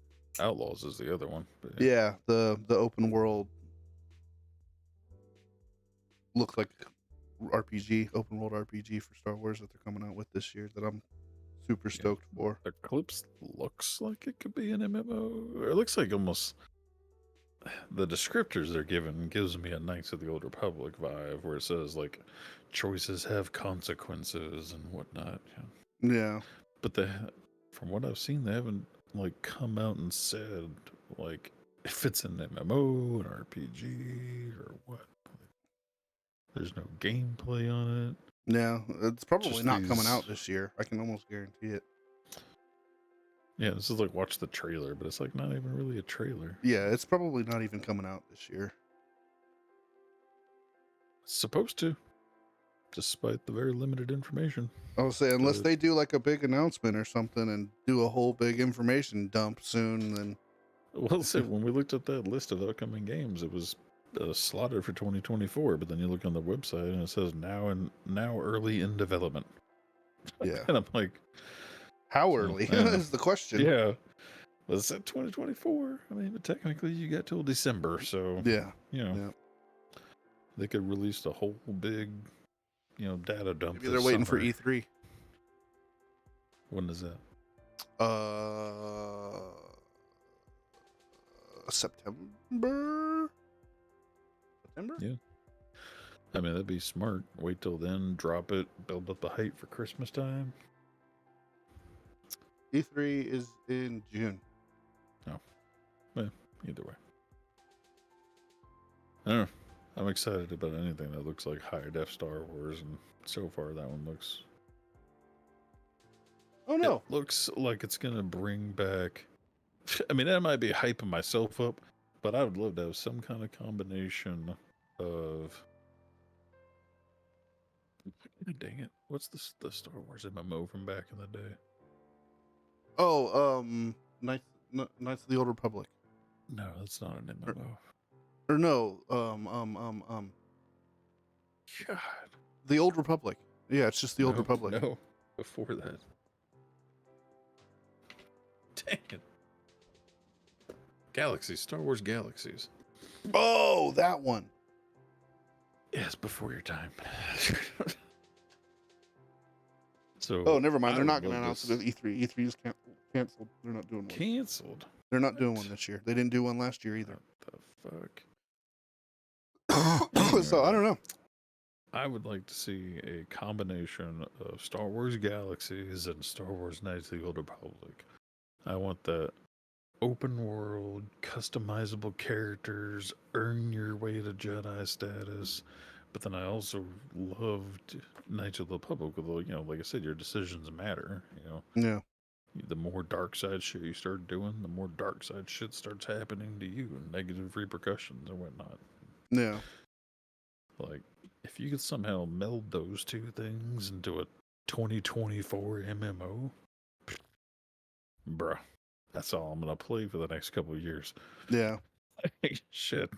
Outlaws is the other one. But Yeah, the open world looked like RPG, open world RPG for Star Wars that they're coming out with this year. That I'm super stoked for. Eclipse looks like it could be an MMO. Or it looks like almost the descriptors they're given gives me a Knights of the Old Republic vibe, where it says like choices have consequences and whatnot. Yeah. But from what I've seen, they haven't like come out and said like if it's an MMO, an RPG, or what. There's no gameplay on it. Yeah, it's probably Just not coming these- out this year. I can almost guarantee it. Yeah, this is like watch the trailer, but it's like not even really a trailer. Yeah, it's probably not even coming out this year. It's supposed to. despite the very limited information. I would say, unless But- they do like a big announcement or something and do a whole big information dump soon, then Well, so when we looked at that list of upcoming games, it was slotted for 2024. But then you look on the website and it says now early in development. yeah. And I'm like, How So, early yeah. is the question? yeah, well, it said 2024. I mean, but technically you got till December, so Yeah. you know Yeah. they could release a whole big, data dump. Maybe they're this waiting for summer. E3. When is that? September. September. Yeah. I mean, that'd be smart. Wait till then, drop it, build up the hype for Christmas time. E3 is in June. Either way, I don't know. I'm excited about anything that looks like high def Star Wars, and so far that one looks. Oh no. It looks like it's gonna bring back. I mean, that might be hyping myself up, but I would love to have some kind of combination of. Dang it! What's the Star Wars MMO from back in the day? Oh, Knights of the Old Republic. No, that's not an MMO. Or no, God, the Old Republic. Yeah, it's just the Old no, Republic. No, before that. Dang it! Galaxies, Star Wars Galaxies. Oh, that one. Yes, before your time. So. Oh, never mind. I They're would not going to love announce this. it at E3. E3 is canceled. They're not doing one. Canceled. They're not doing one this year. They didn't do one last year either. What the fuck? So I don't know. I would like to see a combination of Star Wars Galaxies and Star Wars Knights of the Old Republic. I want that open world, customizable characters, earn your way to Jedi status. But then I also loved Knights of the Republic. Although, like I said, your decisions matter. Yeah. The more dark side shit you start doing, the more dark side shit starts happening to you, and negative repercussions and whatnot. Yeah. Like, if you could somehow meld those two things into a 2024 MMO, bruh, that's all I'm gonna play for the next couple of years. Yeah. Shit.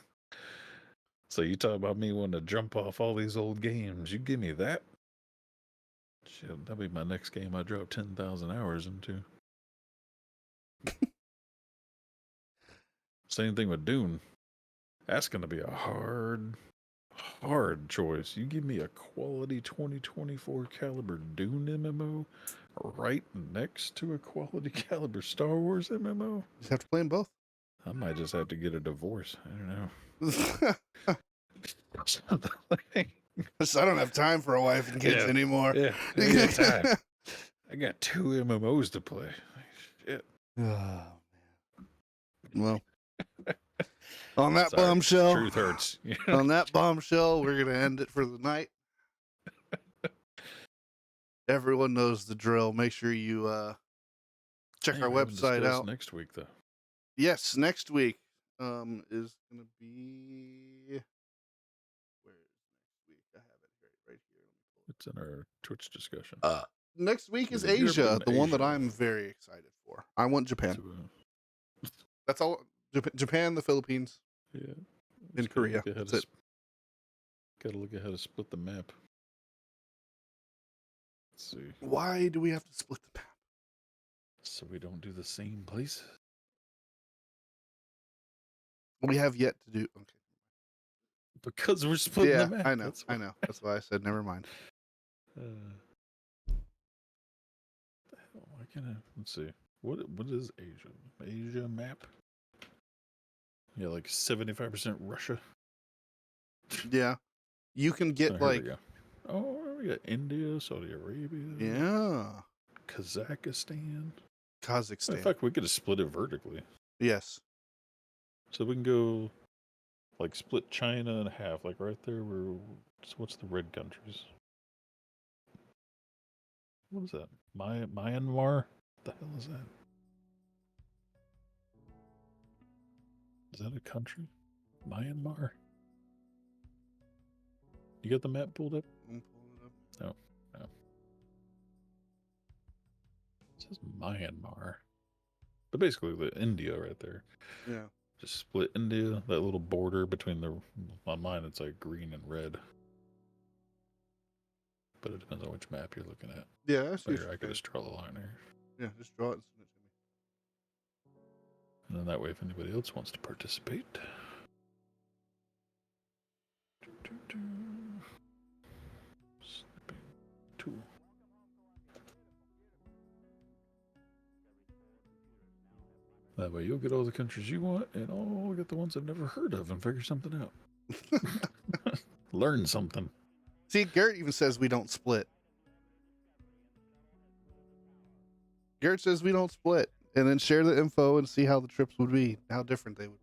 So you talk about me wanting to jump off all these old games. You give me that. Shit, that'll be my next game I drop 10,000 hours into. Same thing with Dune. That's going to be a hard choice. You give me a quality 2024 caliber Dune MMO right next to a quality caliber Star Wars MMO? You just have to play them both. I might just have to get a divorce. I don't know. I don't have time for a wife and kids Yeah. anymore. Yeah, I got time. I got 2 MMOs to play. Shit. Oh, man. Well, on that Sorry, bombshell, Truth hurts. on that bombshell, we're gonna end it for the night. Everyone knows the drill. Make sure you check Hey, our we haven't website discussed out. next week, though. Yes, next week is gonna be where is next week? I have it right here. It's in our Twitch discussion. Next week is Is it Europe Asia, and the one that Asia? I'm very excited for. I want Japan. So, That's all. Japan, the Philippines, yeah. and Just gotta Korea. look ahead That's of it. Gotta look ahead to split the map. Let's see. Why do we have to split the map? So we don't do the same places. We have yet to do. Okay. Because we're splitting Yeah, the map. I know. That's I know. That's why I said never mind. the hell? Why can't I? Let's see. What is Asia? Asia map? Yeah, like 75% Russia. Yeah, you can Oh, get here like we go. Oh, we got India, Saudi Arabia, yeah, Kazakhstan. Oh, Kazakhstan. fuck, we could have split it vertically. Yes. So we can go like split China in half, like right there where what's the red countries? What is that? Myanmar? What the hell is that? Is that a country? Myanmar? You got the map pulled up? I'm pulling it up says Myanmar. But basically, the India right there. Yeah. Just split India, that little border between the. On mine, it's like green and red. But it depends on which map you're looking at. Yeah, I see. Here, I could just draw the line here. Yeah, just draw it and send it to me. And then that way, if anybody else wants to participate. Snipping tool. That way you'll get all the countries you want, and I'll get the ones I've never heard of and figure something out. Learn something. See, Garrett even says we don't split. Garrett says we don't split, and then share the info and see how the trips would be, how different they would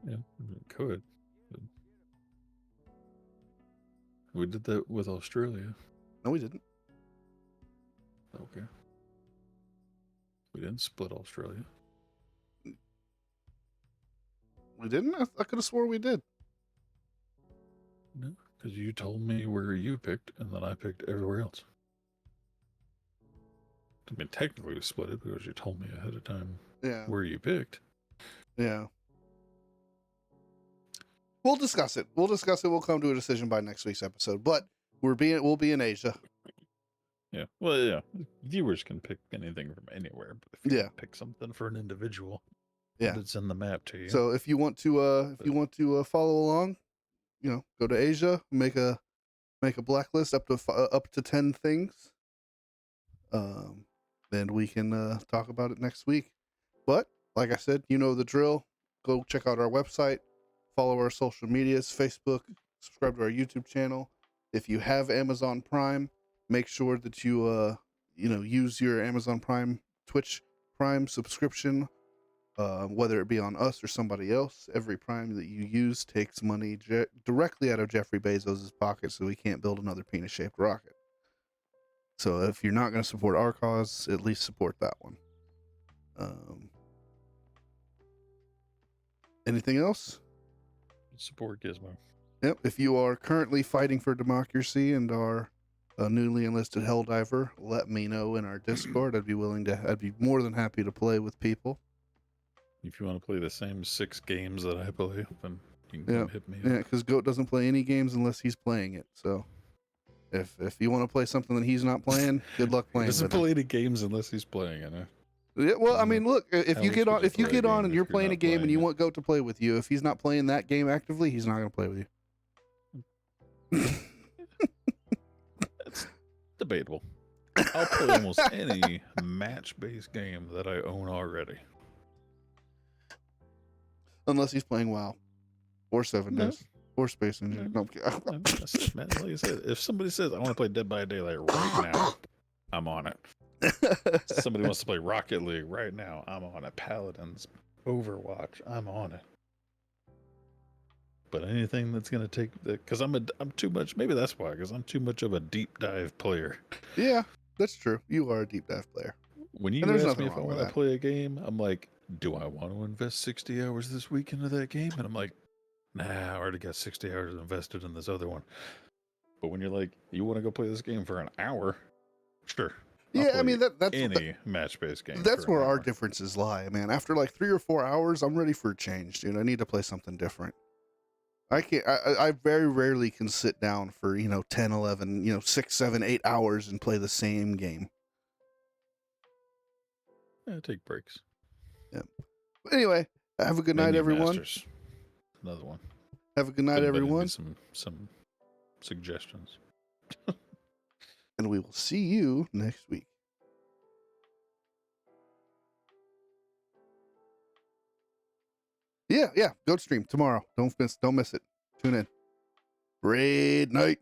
be. Yeah, it could. We did that with Australia. No, we didn't. Okay. We didn't split Australia. We didn't? I could have swore we did. No, because you told me where you picked, and then I picked everywhere else. I mean, technically we split it because you told me ahead of time where you picked. Yeah. We'll discuss it. We'll come to a decision by next week's episode. But we'll be in Asia. Yeah. Well, yeah. Viewers can pick anything from anywhere, but if you pick something for an individual, it's in the map to you. So if you want to follow along, go to Asia, make a blacklist up to 10 things. Then we can talk about it next week. But like I said, you know the drill. Go check out our website, follow our social medias, Facebook, subscribe to our YouTube channel. If you have Amazon Prime, make sure that you use your Amazon Prime, Twitch Prime subscription, whether it be on us or somebody else. Every Prime that you use takes money directly out of Jeffrey Bezos' pocket, so he can't build another penis-shaped rocket. So if you're not going to support our cause, at least support that one. Anything else? Support Gizmo. Yep. If you are currently fighting for democracy and are a newly enlisted Helldiver, let me know in our Discord. I'd be more than happy to play with people. If you want to play the same 6 games that I play, then you can come hit me up. Yeah, because Goat doesn't play any games unless he's playing it. So if you want to play something that he's not playing, good luck playing. He doesn't play any games unless he's playing it. Yeah, well, I mean, look, if you get on and you're playing a game and you want Goat to play with you, if he's not playing that game actively, he's not going to play with you. That's debatable. I'll play almost any match-based game that I own already. Unless he's playing WoW. Or 7 Days. Or Space Engine. No, man, like I said, if somebody says, I want to play Dead by Daylight right now, I'm on it. Somebody wants to play Rocket League right now, I'm on it. Paladins, Overwatch, I'm on it. But anything that's going to take because I'm too much, maybe that's why, because I'm too much of a deep dive player. Yeah, that's true. You are a deep dive player. When you ask me if I want to play a game, I'm like, do I want to invest 60 hours this week into that game? And I'm like, nah, I already got 60 hours invested in this other one. But when you're like, you want to go play this game for an hour? Sure. Yeah, I mean, that's any match-based game. That's where our differences lie, man. After like 3 or 4 hours, I'm ready for a change, dude. I need to play something different. I can't. I very rarely can sit down for 10, 11, 6, 7, 8 hours and play the same game. Yeah, take breaks. Yeah. But anyway, have a good night, everyone. Masters. Another one. Have a good night, everyone. Some suggestions. And we will see you next week. Yeah. Go stream tomorrow. Don't miss it. Tune in. Great night.